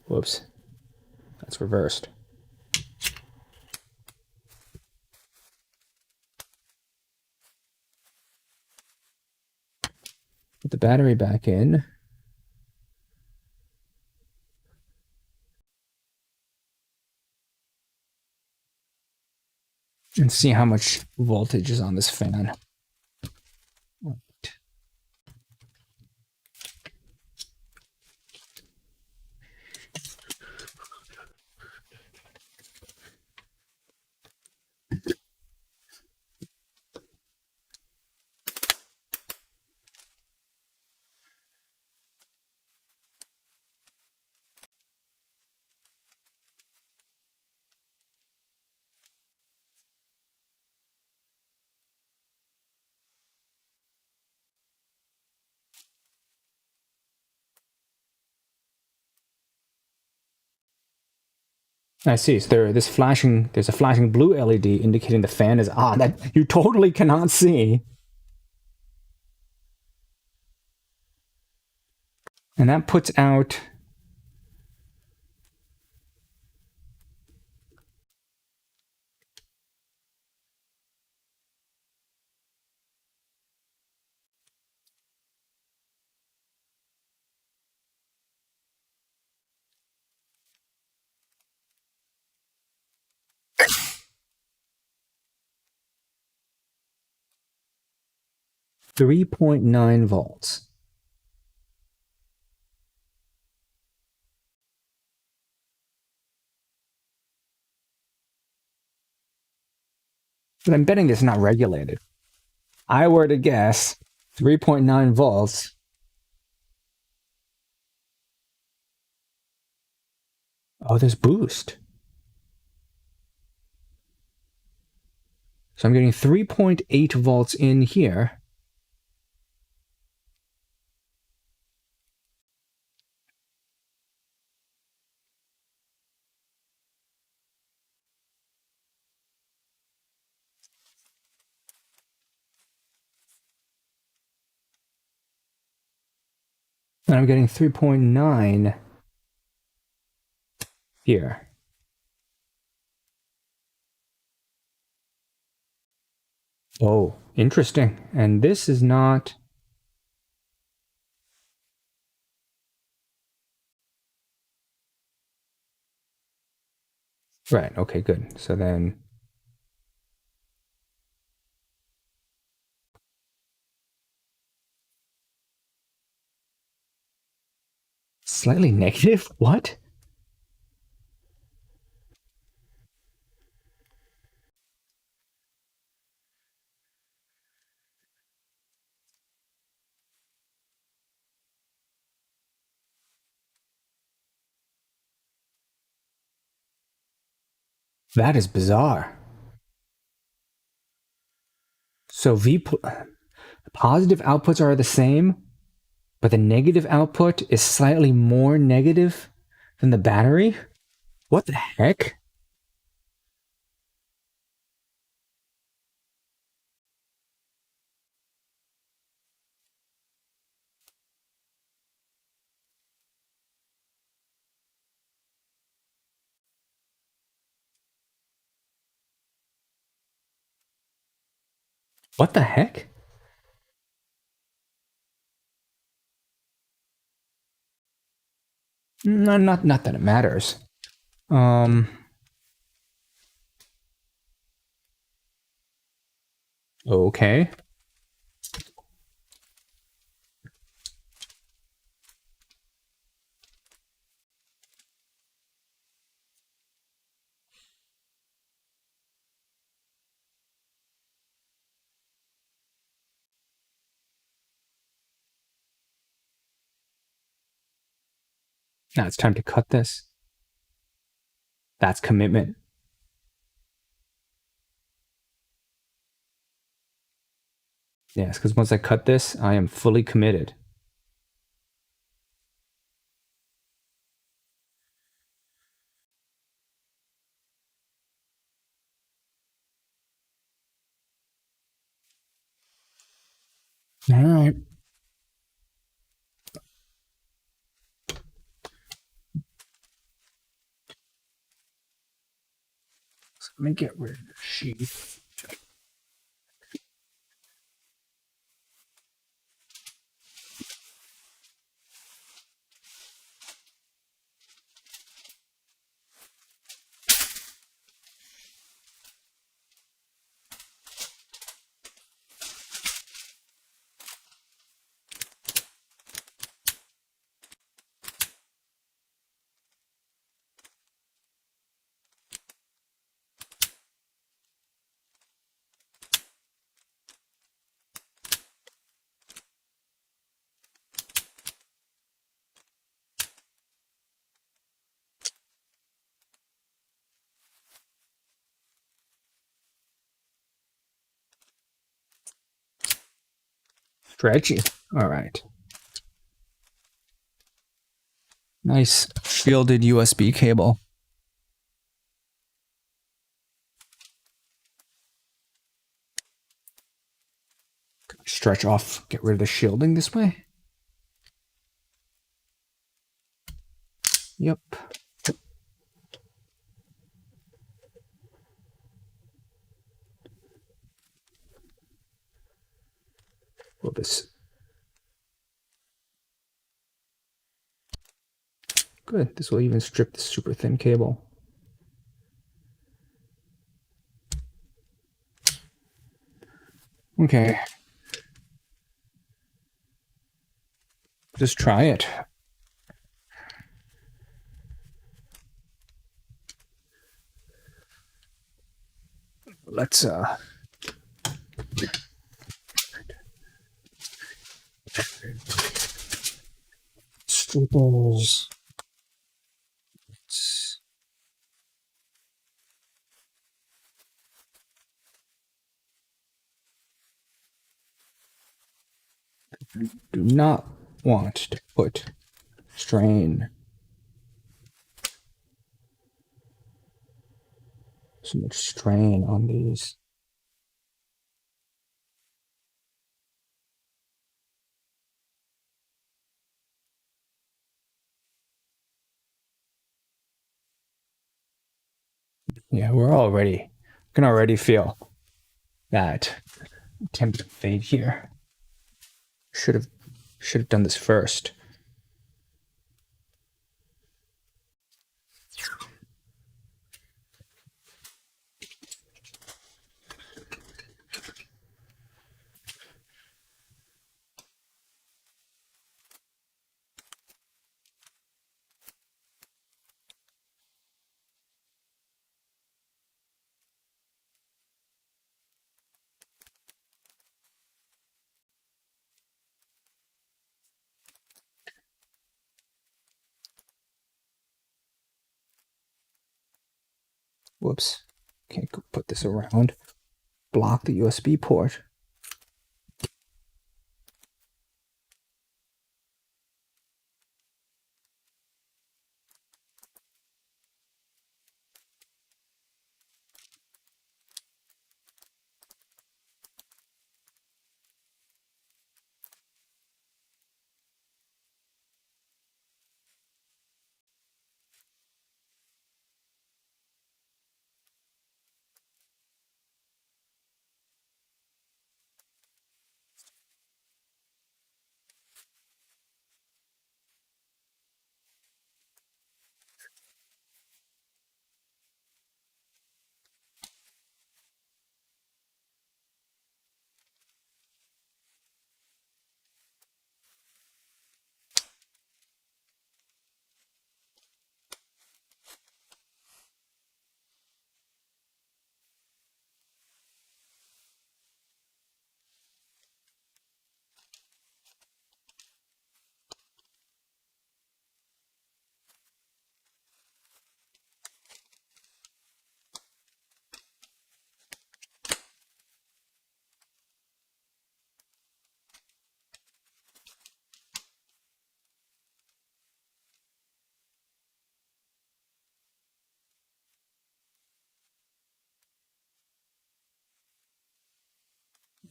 S1: Whoops, that's reversed. Put the battery back in. And see how much voltage is on this fan. I see. So there's a flashing blue LED indicating the fan is on that you totally cannot see. And that puts out 3.9 volts. But I'm betting it's not regulated. I were to guess 3.9 volts. Oh, there's boost. So I'm getting 3.8 volts in here. And I'm getting 3.9 here. Oh, interesting. And this is not... Right, okay, good. So then... Slightly negative? What? That is bizarre. So positive outputs are the same, but the negative output is slightly more negative than the battery? What the heck? What the heck? No, not that it matters. Um, okay. Now it's time to cut this. That's commitment. Yes, because once I cut this, I am fully committed. All right. So let me get rid of the sheath. Stretchy. All right. Nice shielded USB cable. Stretch off, get rid of the shielding this way. Yep. Will this. Good. This will even strip the super thin cable. Okay. Just try it. Let's staples. Do not want to put strain. So much strain on these. Yeah, can already feel that attempt to fade here. Should have done this first. Whoops. Okay, go put this around. Block the USB port.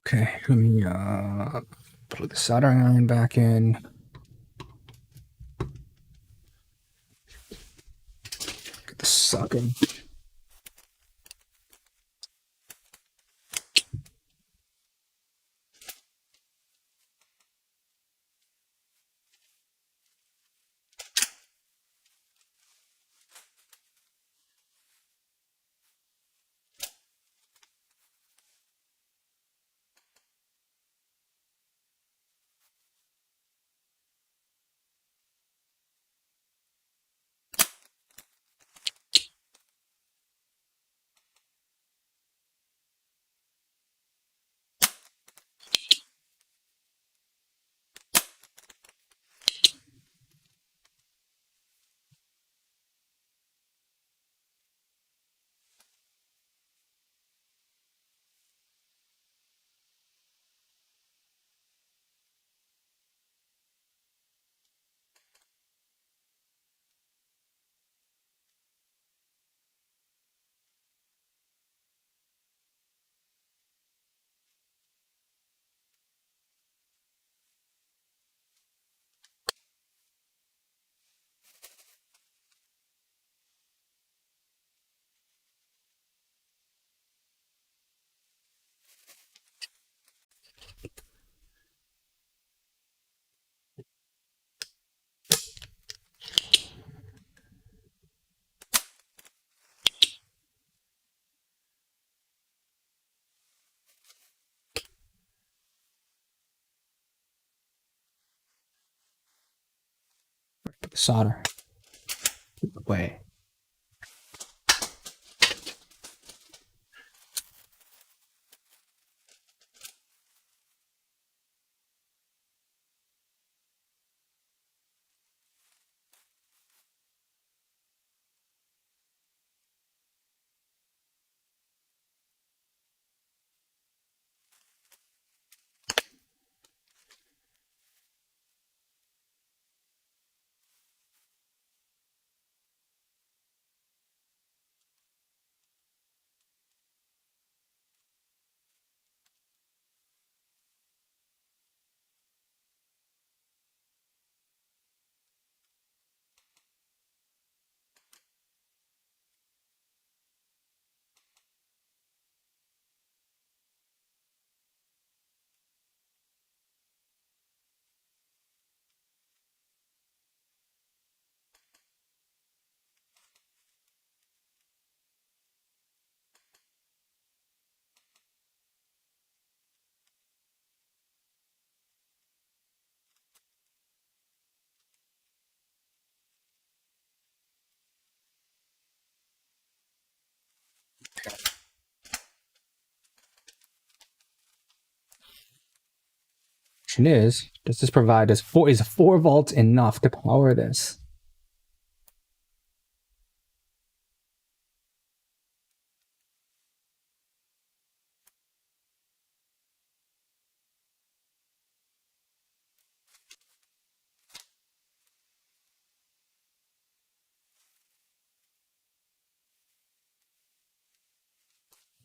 S1: Okay, let me plug the soldering iron back in. Get the sucking. Put the solder away. Question is, does this provide us is 4 volts enough to power this?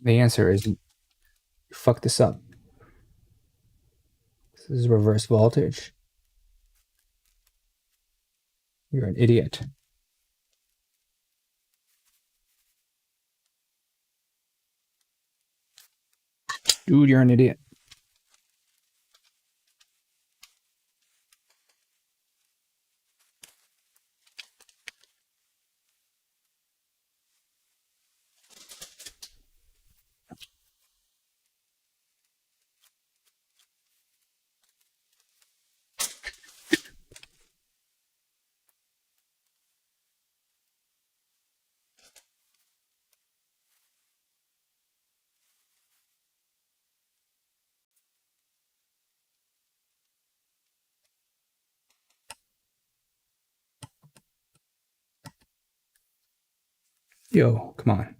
S1: The answer is you fucked this up. This is reverse voltage. You're an idiot. Dude, you're an idiot. Yo, come on.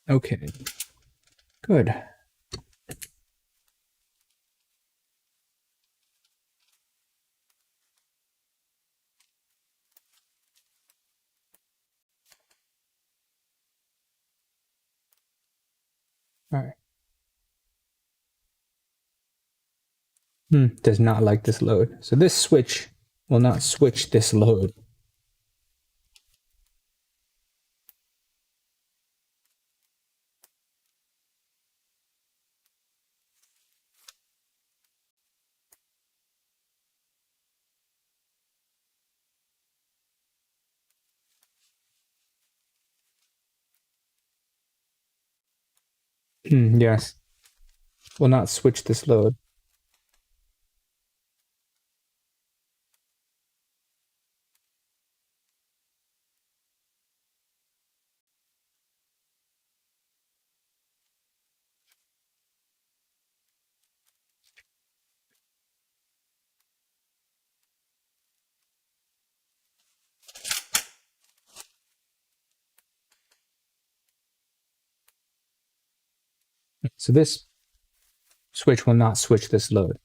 S1: Okay. Good. All right. Does not like this load. So this switch will not switch this load. Yes. Will not switch this load. So this switch will not switch this load.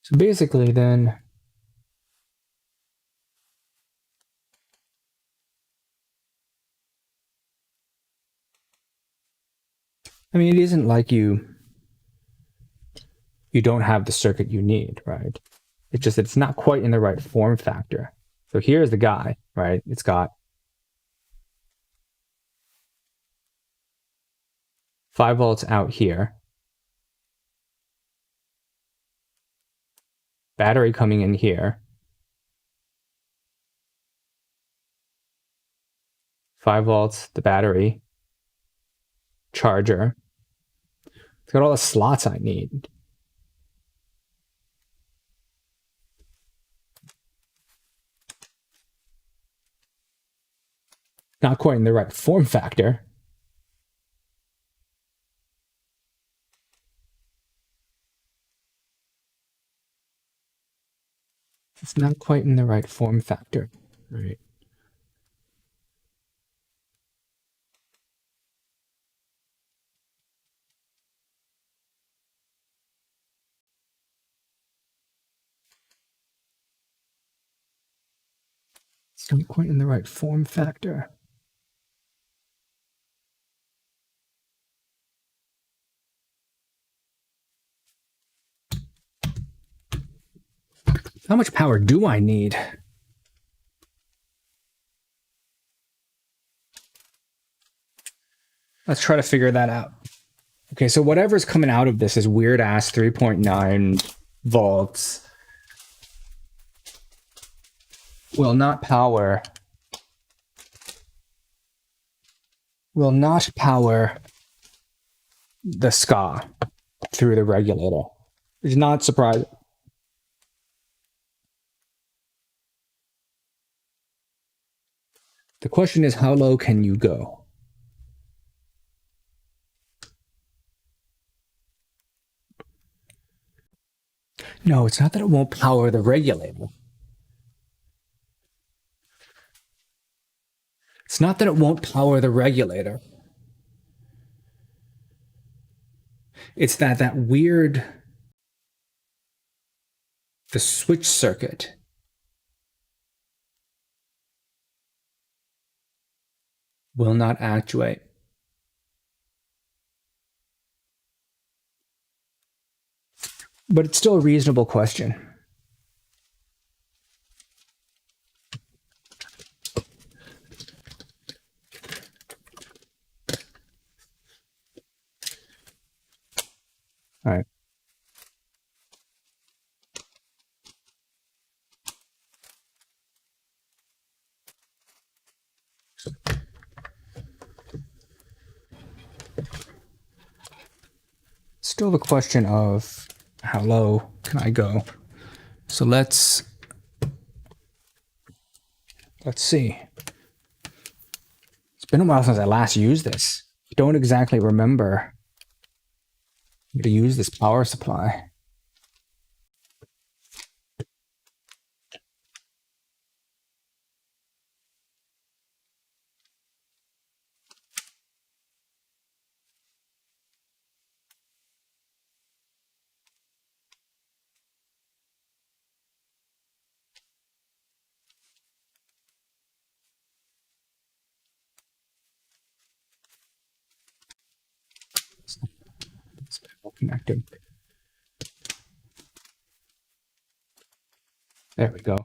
S1: So basically then, I mean, it isn't like you don't have the circuit you need, right? It's just that it's not quite in the right form factor. So here's the guy, right? It's got 5 volts out here, battery coming in here, 5 volts, the battery, charger. It's got all the slots I need. Not quite in the right form factor. It's not quite in the right form factor, right? It's not quite in the right form factor. How much power do I need? Let's try to figure that out. Okay, so whatever's coming out of this is weird ass 3.9 volts. Will not power the Skaa through the regulator. It's not surprising. The question is, how low can you go? No, it's not that it won't power the regulator. It's not that it won't power the regulator. It's that the switch circuit will not actuate. But it's still a reasonable question. All right. Still the question of how low can I go? So let's see. It's been a while since I last used this. Don't exactly remember to use this power supply. It's connected. There we go.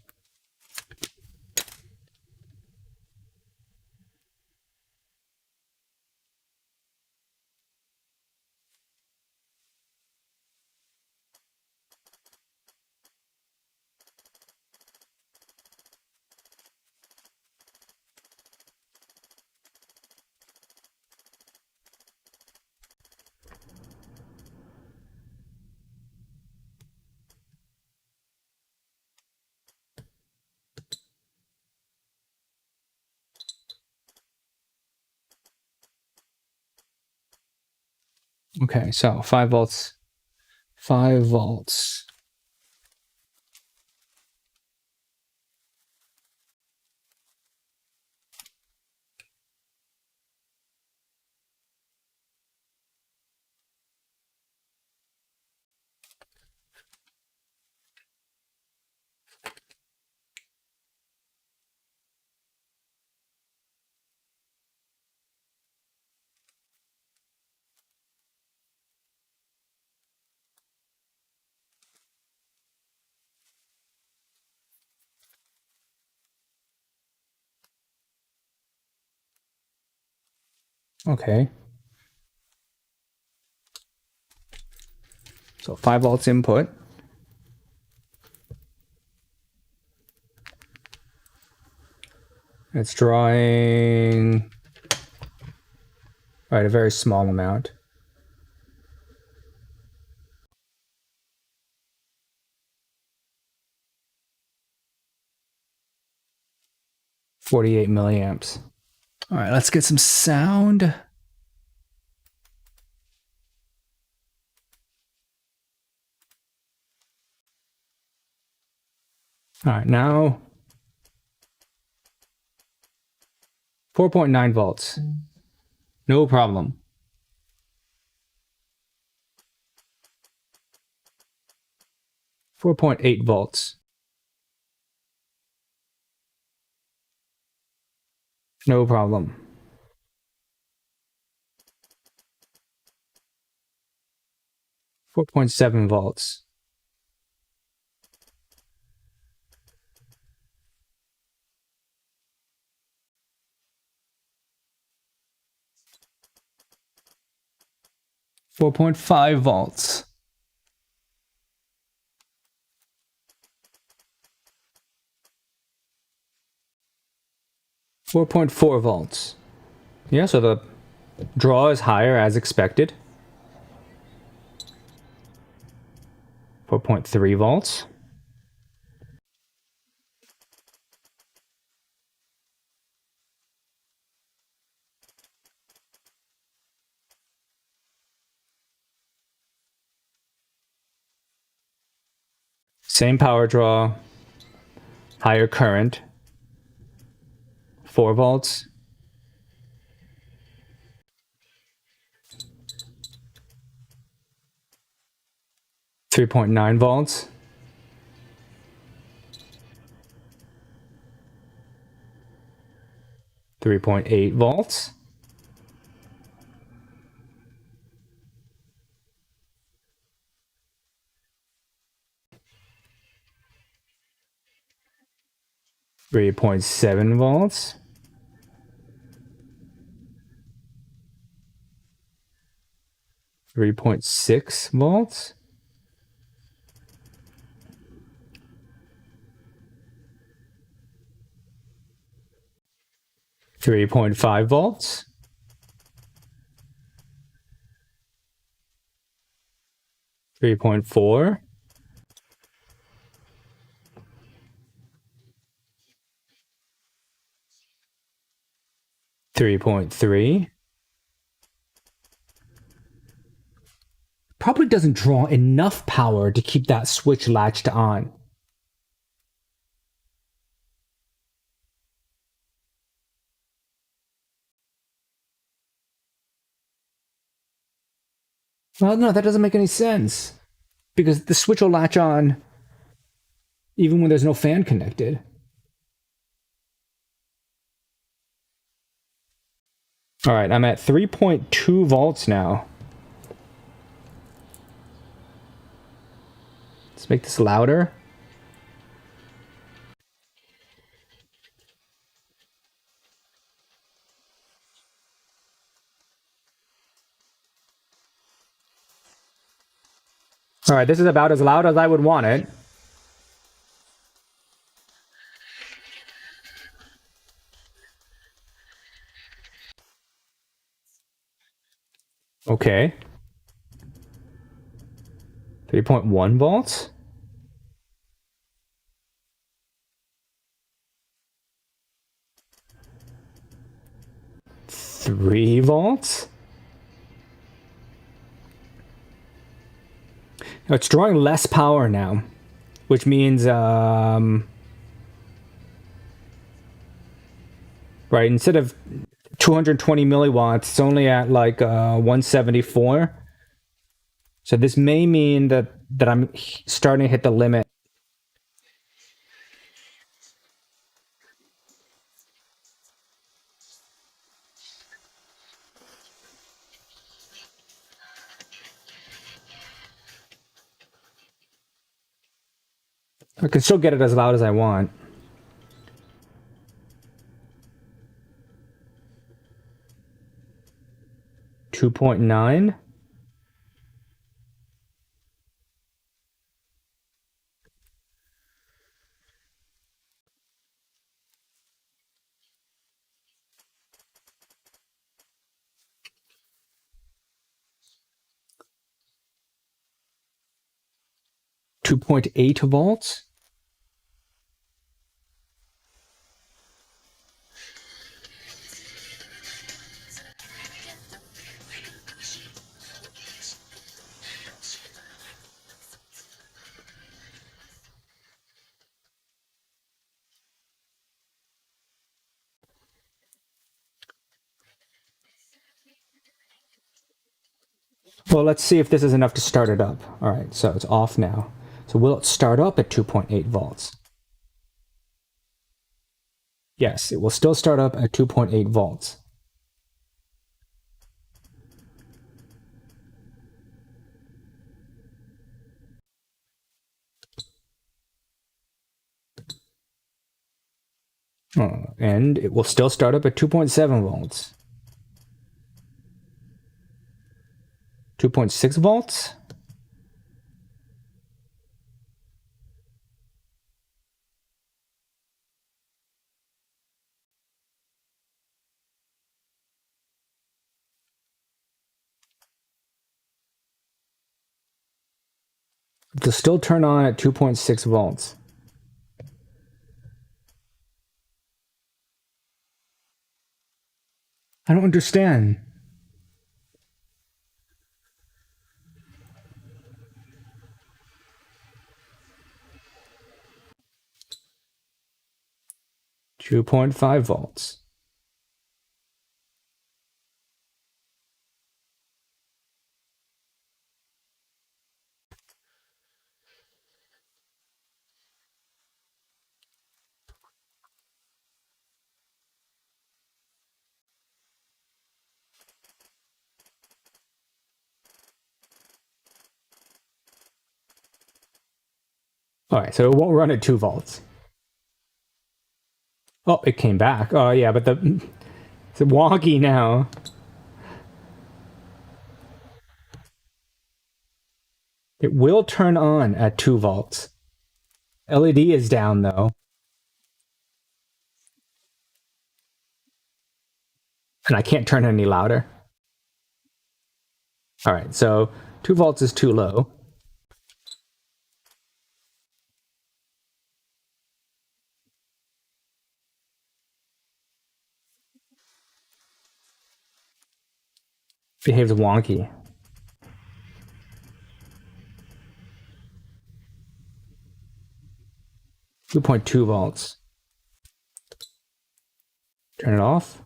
S1: Okay, so 5 volts. 5 volts. Okay. So 5 volts input. It's drawing, right, a very small amount. $48 milliamps. All right, let's get some sound. All right, now 4.9 volts. No problem. 4.8 volts. No problem. 4.7 volts. 4.5 volts. 4.4 volts. Yeah, so the draw is higher as expected. 4.3 volts. Same power draw, higher current. 4 volts. 3.9 volts. 3.8 volts. 3.7 volts. 3.6 volts. 3.5 volts. 3.4. 3.3. Probably doesn't draw enough power to keep that switch latched on. Well, no, that doesn't make any sense. Because the switch will latch on even when there's no fan connected. All right, I'm at 3.2 volts now. Let's make this louder. All right, this is about as loud as I would want it. Okay. 3.1 volts. 3 volts. Now it's drawing less power now, which means, right, instead of 220 milliwatts, it's only at like 174. So this may mean that I'm starting to hit the limit. I can still get it as loud as I want. $2.9. $2.8 volts. Well, let's see if this is enough to start it up. All right, so it's off now. So will it start up at 2.8 volts? Yes, it will still start up at 2.8 volts. And it will still start up at 2.7 volts. 2.6 volts. It'll still turn on at 2.6 volts. I don't understand. .5 volts. All right, so it won't run at 2 volts. Oh, it came back. Oh, yeah, but it's wonky now. It will turn on at 2 volts. LED is down, though. And I can't turn it any louder. All right, so 2 volts is too low. Behaves wonky. .2 volts. Turn it off.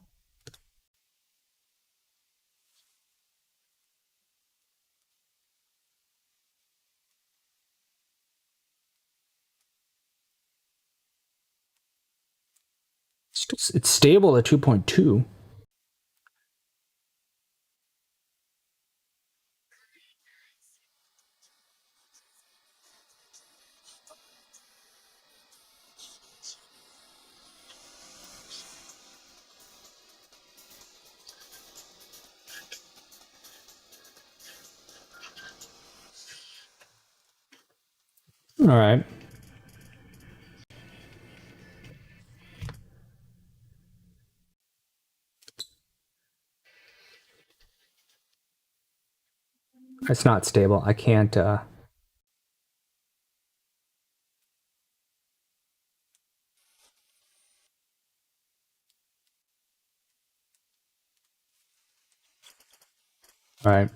S1: It's stable at 2.2. All right. It's not stable. I can't. All right.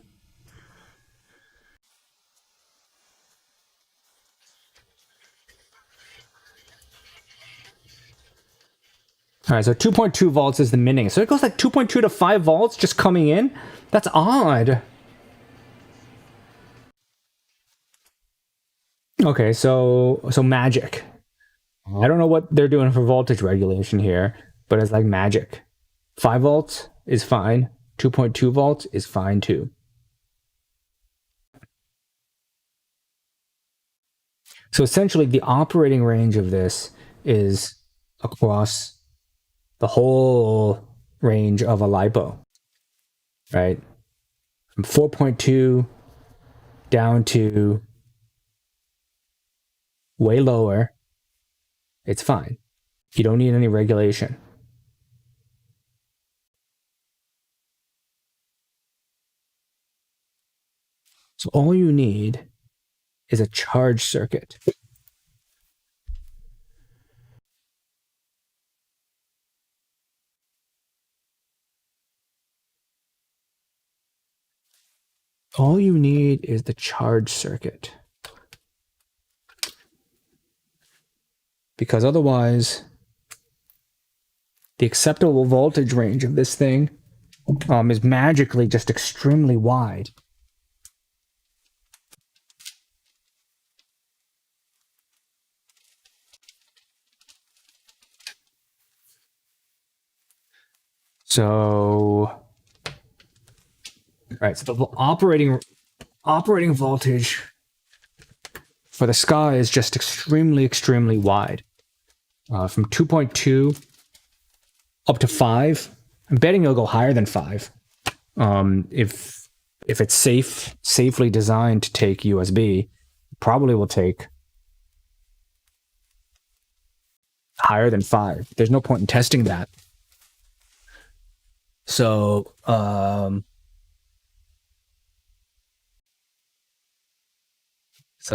S1: All right, so 2.2 volts is the minning. So it goes like 2.2 to 5 volts just coming in? That's odd. Okay, so magic. I don't know what they're doing for voltage regulation here, but it's like magic. 5 volts is fine. 2.2 volts is fine too. So essentially the operating range of this is across the whole range of a LiPo, right? From 4.2 down to way lower, it's fine. You don't need any regulation. So all you need is a charge circuit. All you need is the charge circuit. Because otherwise, the acceptable voltage range of this thing is magically just extremely wide. So, all right, so the operating voltage for the Skaa is just extremely wide. From 2.2 up to 5. I'm betting it'll go higher than 5. If if it's safely designed to take USB, probably will take higher than 5. There's no point in testing that. So,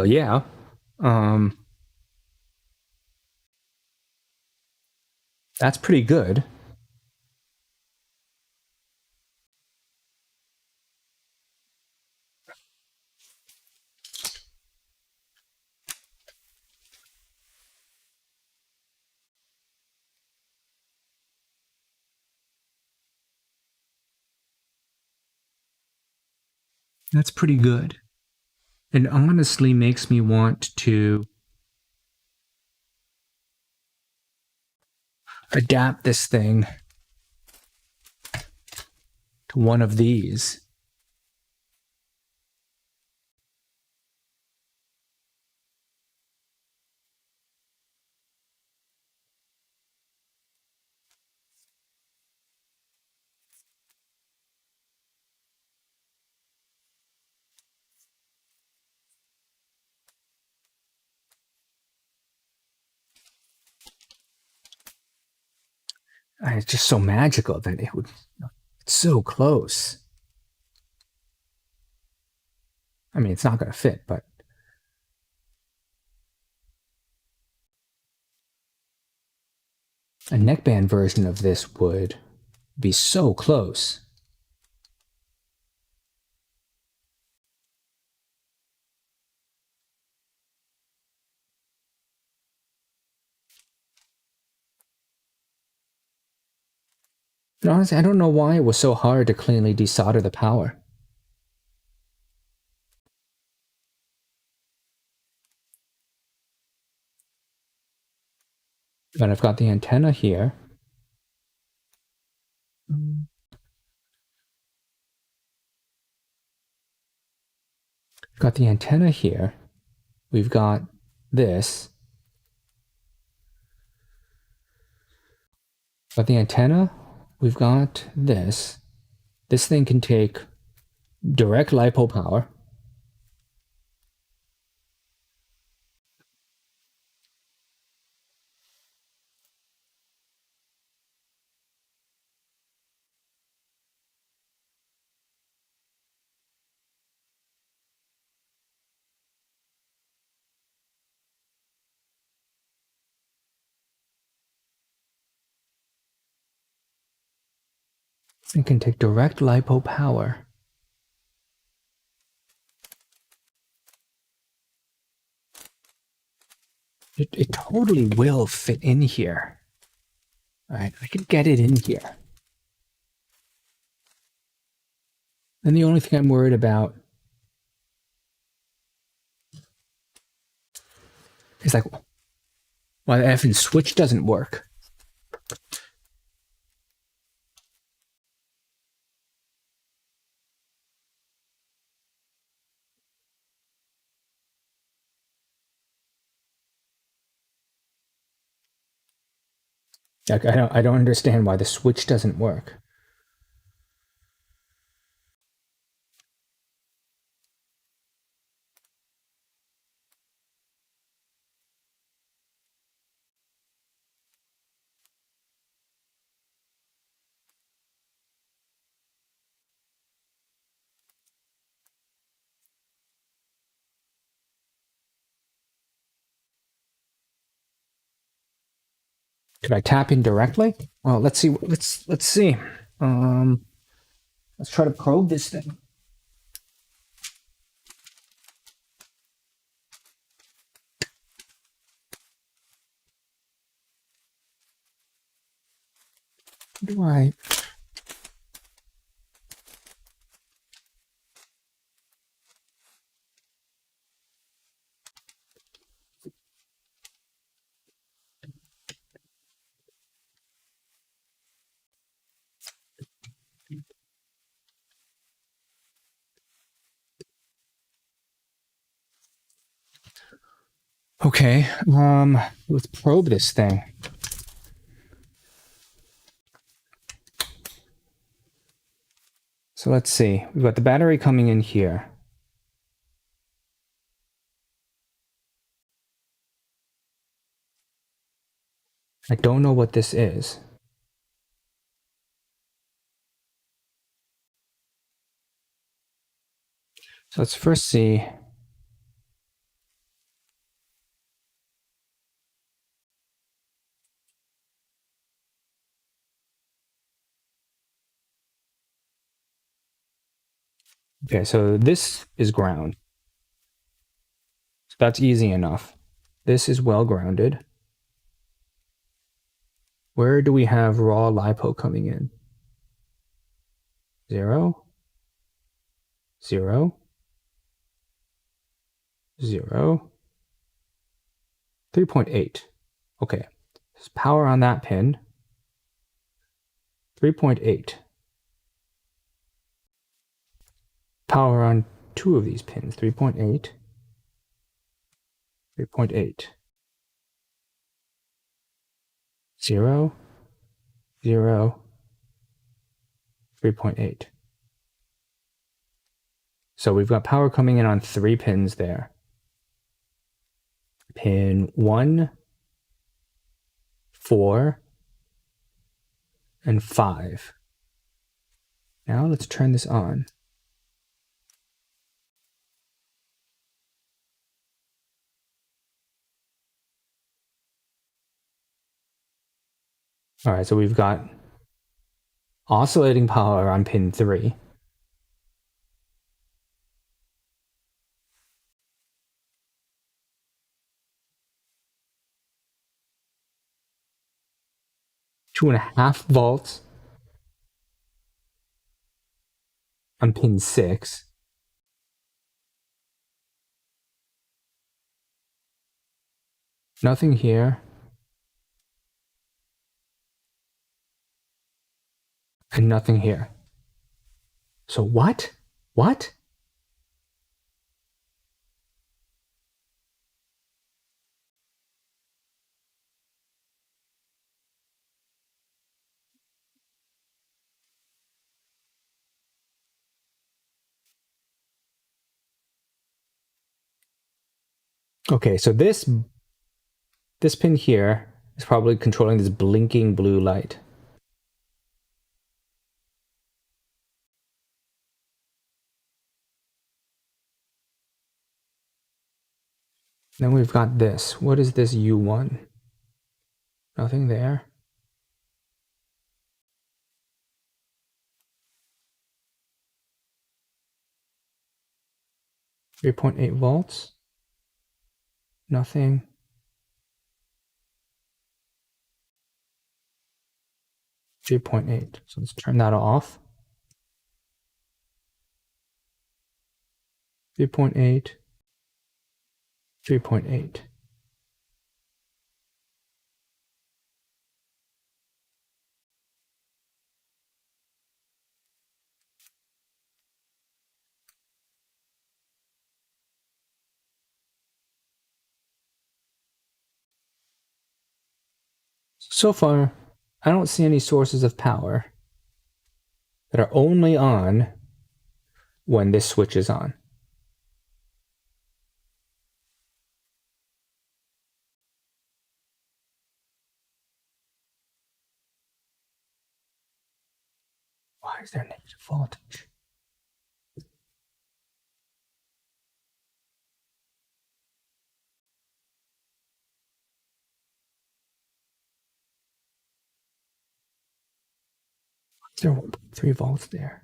S1: yeah, that's pretty good. That's pretty good. And honestly makes me want to adapt this thing to one of these. It's just so magical that it's so close. I mean, it's not going to fit, but a neckband version of this would be so close. But honestly, I don't know why it was so hard to cleanly desolder the power. But I've got the antenna here. Got the antenna here. We've got this. Got the antenna. We've got this. This thing can take direct LiPo power. It can take direct LiPo power. It totally will fit in here. All right, I could get it in here. And the only thing I'm worried about is like, why the effing switch doesn't work. Like, I don't understand why the switch doesn't work. Could I tap in directly? Well, let's see. Let's see. Let's try to probe this thing. Do I? Okay. Let's probe this thing. So let's see. We've got the battery coming in here. I don't know what this is. So let's first see. Okay, so this is ground. So that's easy enough. This is well grounded. Where do we have raw LiPo coming in? 0, 0, 0, 3.8. Okay, there's power on that pin. 3.8. Power on two of these pins. 3.8. 3.8. 0, 0, 3.8. So we've got power coming in on 3 pins there. Pin 1, 4, and 5. Now let's turn this on. All right, so we've got oscillating power on pin 3. Two and a half volts on pin 6. Nothing here. And nothing here. So what? What? Okay, so this pin here is probably controlling this blinking blue light. Then we've got this. What is this U1? Nothing there. .8 volts. Nothing. 3.8. So let's turn that off. 3.8. 3.8. So far, I don't see any sources of power that are only on when this switch is on. Why is there negative voltage? Is there 1.3 volts there?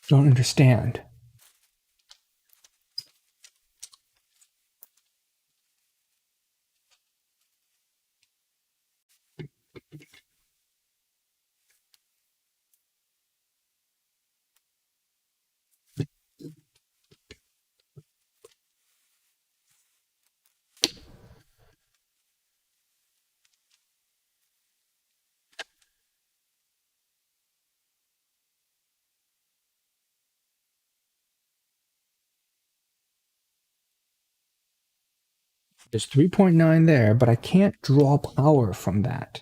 S1: Don't understand. There's 3.9 there, but I can't draw power from that.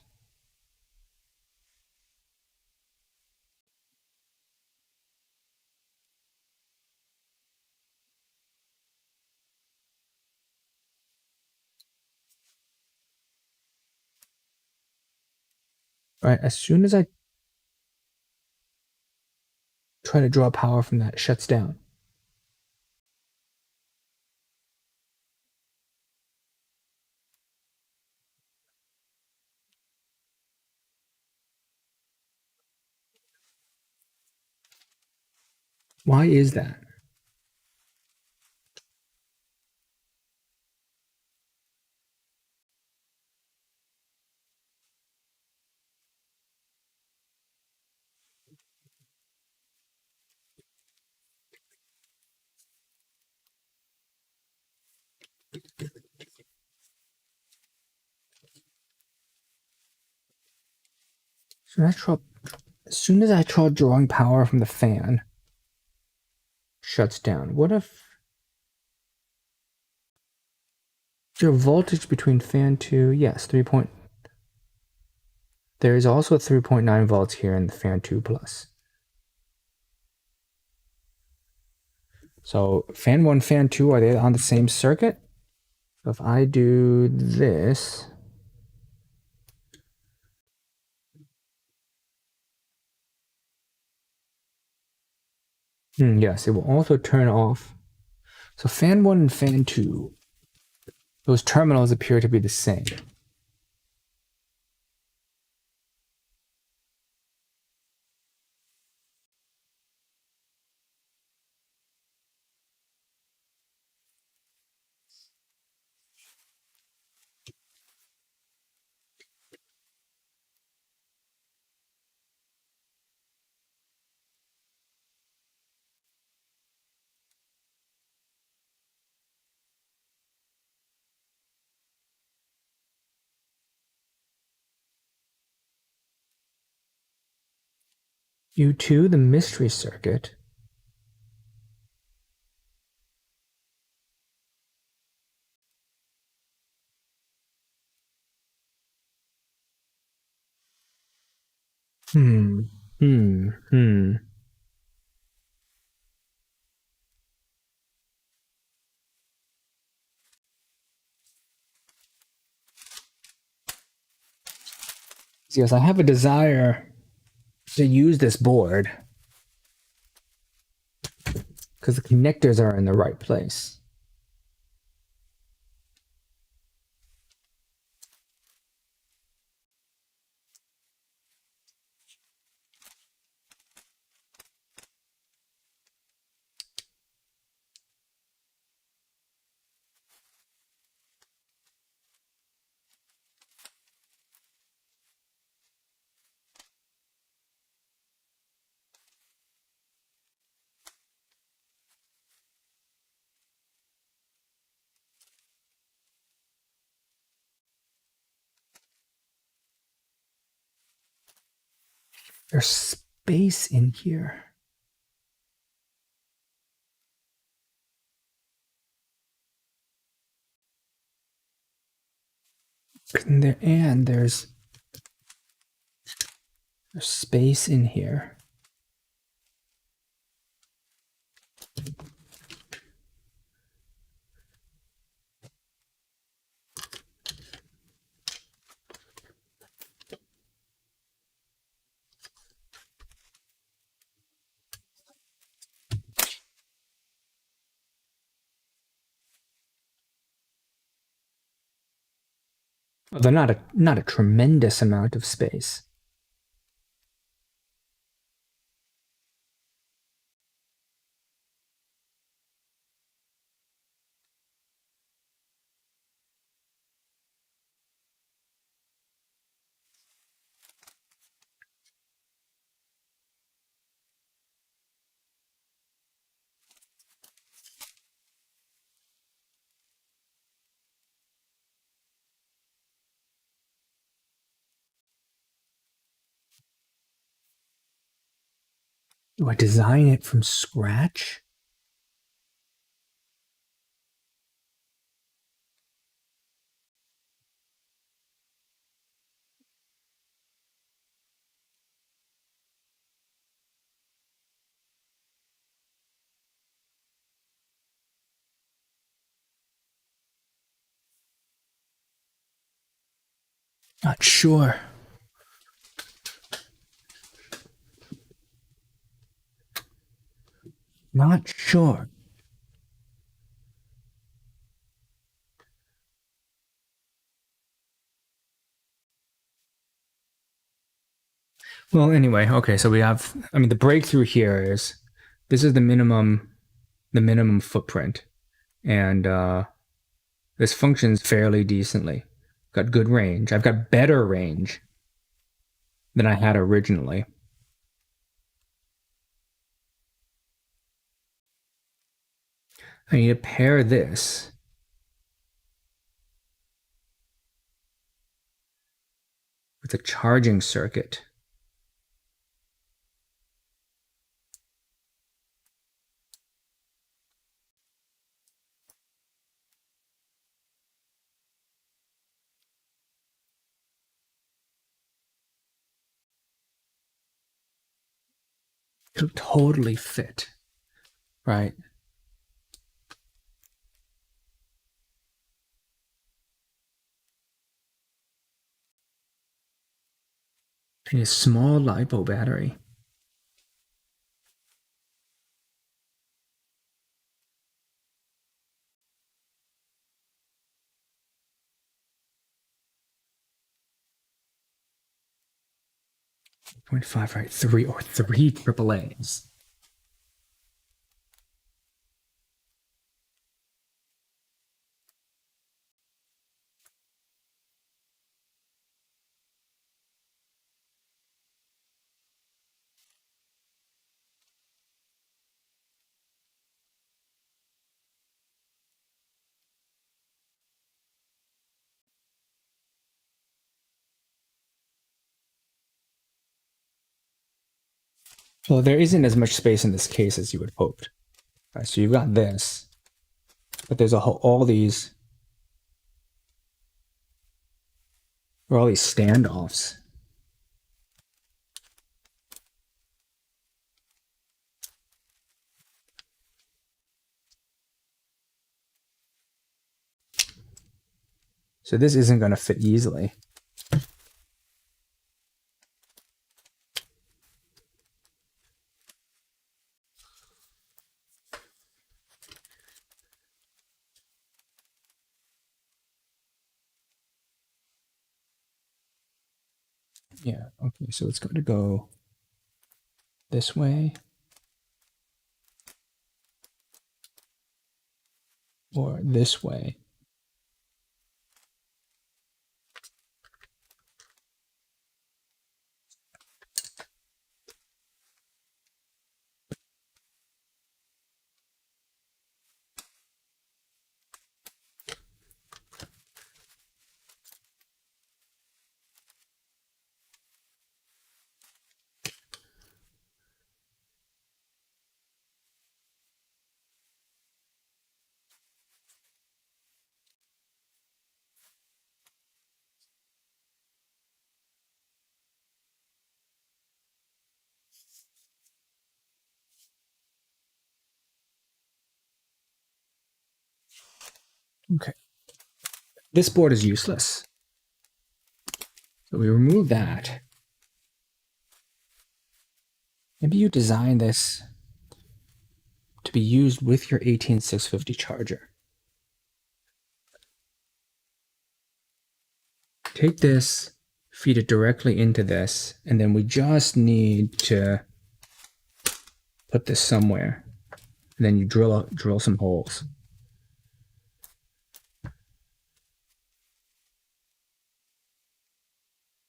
S1: Right, as soon as I try to draw power from that, it shuts down. Why is that? As soon as I try drawing power from the fan, shuts down. What if is there a voltage between fan 2? Yes, 3 point. There is also 3.9 volts here in the fan 2 plus. So fan 1, fan 2, are they on the same circuit? So if I do this, yes, it will also turn off. So fan 1 and fan 2, those terminals appear to be the same. U2, the mystery circuit. Hmm. Hmm. Hmm. Yes, I have a desire to use this board because the connectors are in the right place. There's space in here. And there's space in here. Although not a tremendous amount of space. Do I design it from scratch? Not sure. Not sure. Well, anyway, okay, so we have, I mean, the breakthrough here is this is the minimum footprint. And this functions fairly decently. Got good range. I've got better range than I had originally. I need to pair this with a charging circuit. It'll totally fit, right? I need a small LiPo battery. .5, right? Three AAAs. Well, there isn't as much space in this case as you would hoped. Right, so you've got this, but there's all these standoffs. So this isn't going to fit easily. Yeah, okay, so it's going to go this way or this way. Okay. This board is useless. So we remove that. Maybe you design this to be used with your 18650 charger. Take this, feed it directly into this, and then we just need to put this somewhere. And then you drill some holes.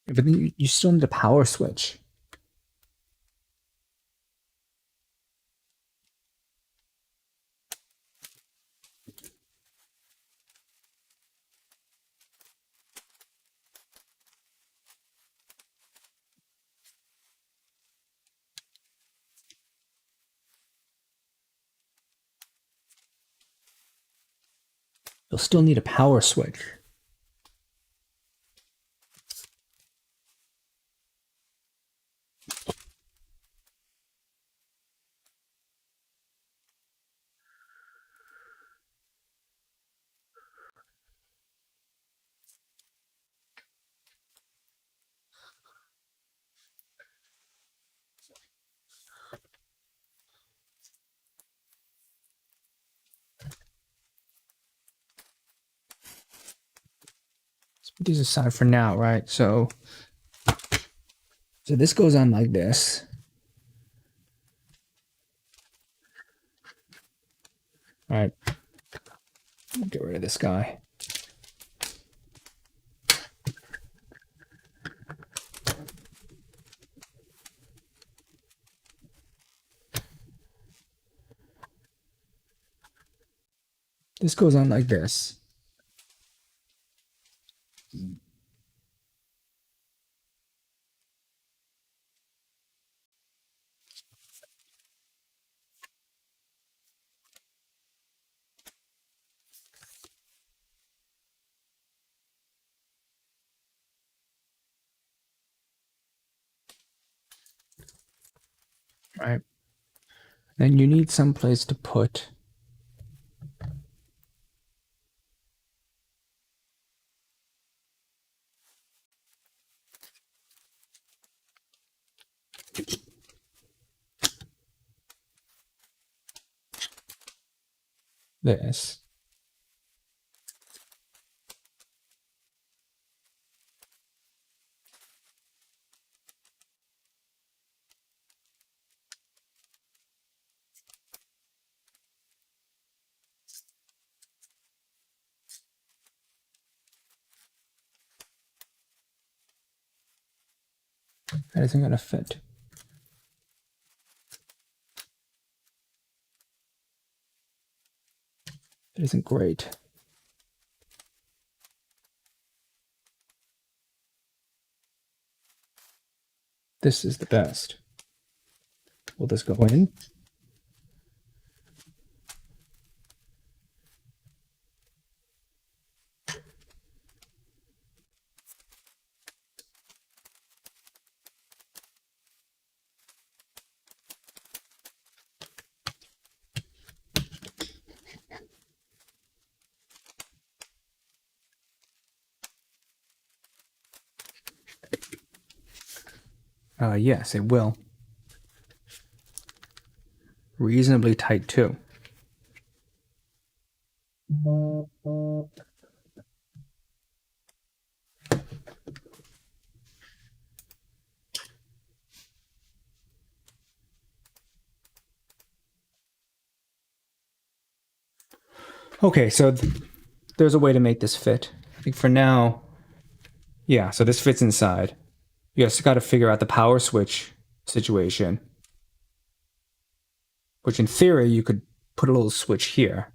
S1: But then you still need a power switch. You'll still need a power switch. these aside for now, right? So this goes on like this. All right. Get rid of this guy. This goes on like this. Right. Then you need some place to put this. That isn't going to fit. It isn't great. This is the best. Will this go in? Yes, it will. Reasonably tight too. Okay, so there's a way to make this fit. I think for now, yeah, so this fits inside. You just got to figure out the power switch situation, which in theory you could put a little switch here.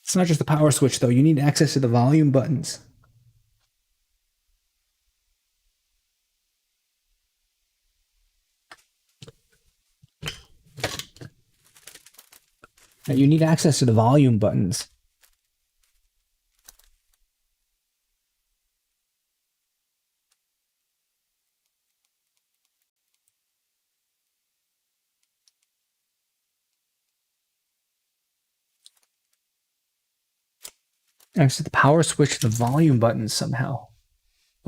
S1: It's not just the power switch though, you need access to the volume buttons. Now you need access to the volume buttons. Access to the power switch to the volume buttons somehow.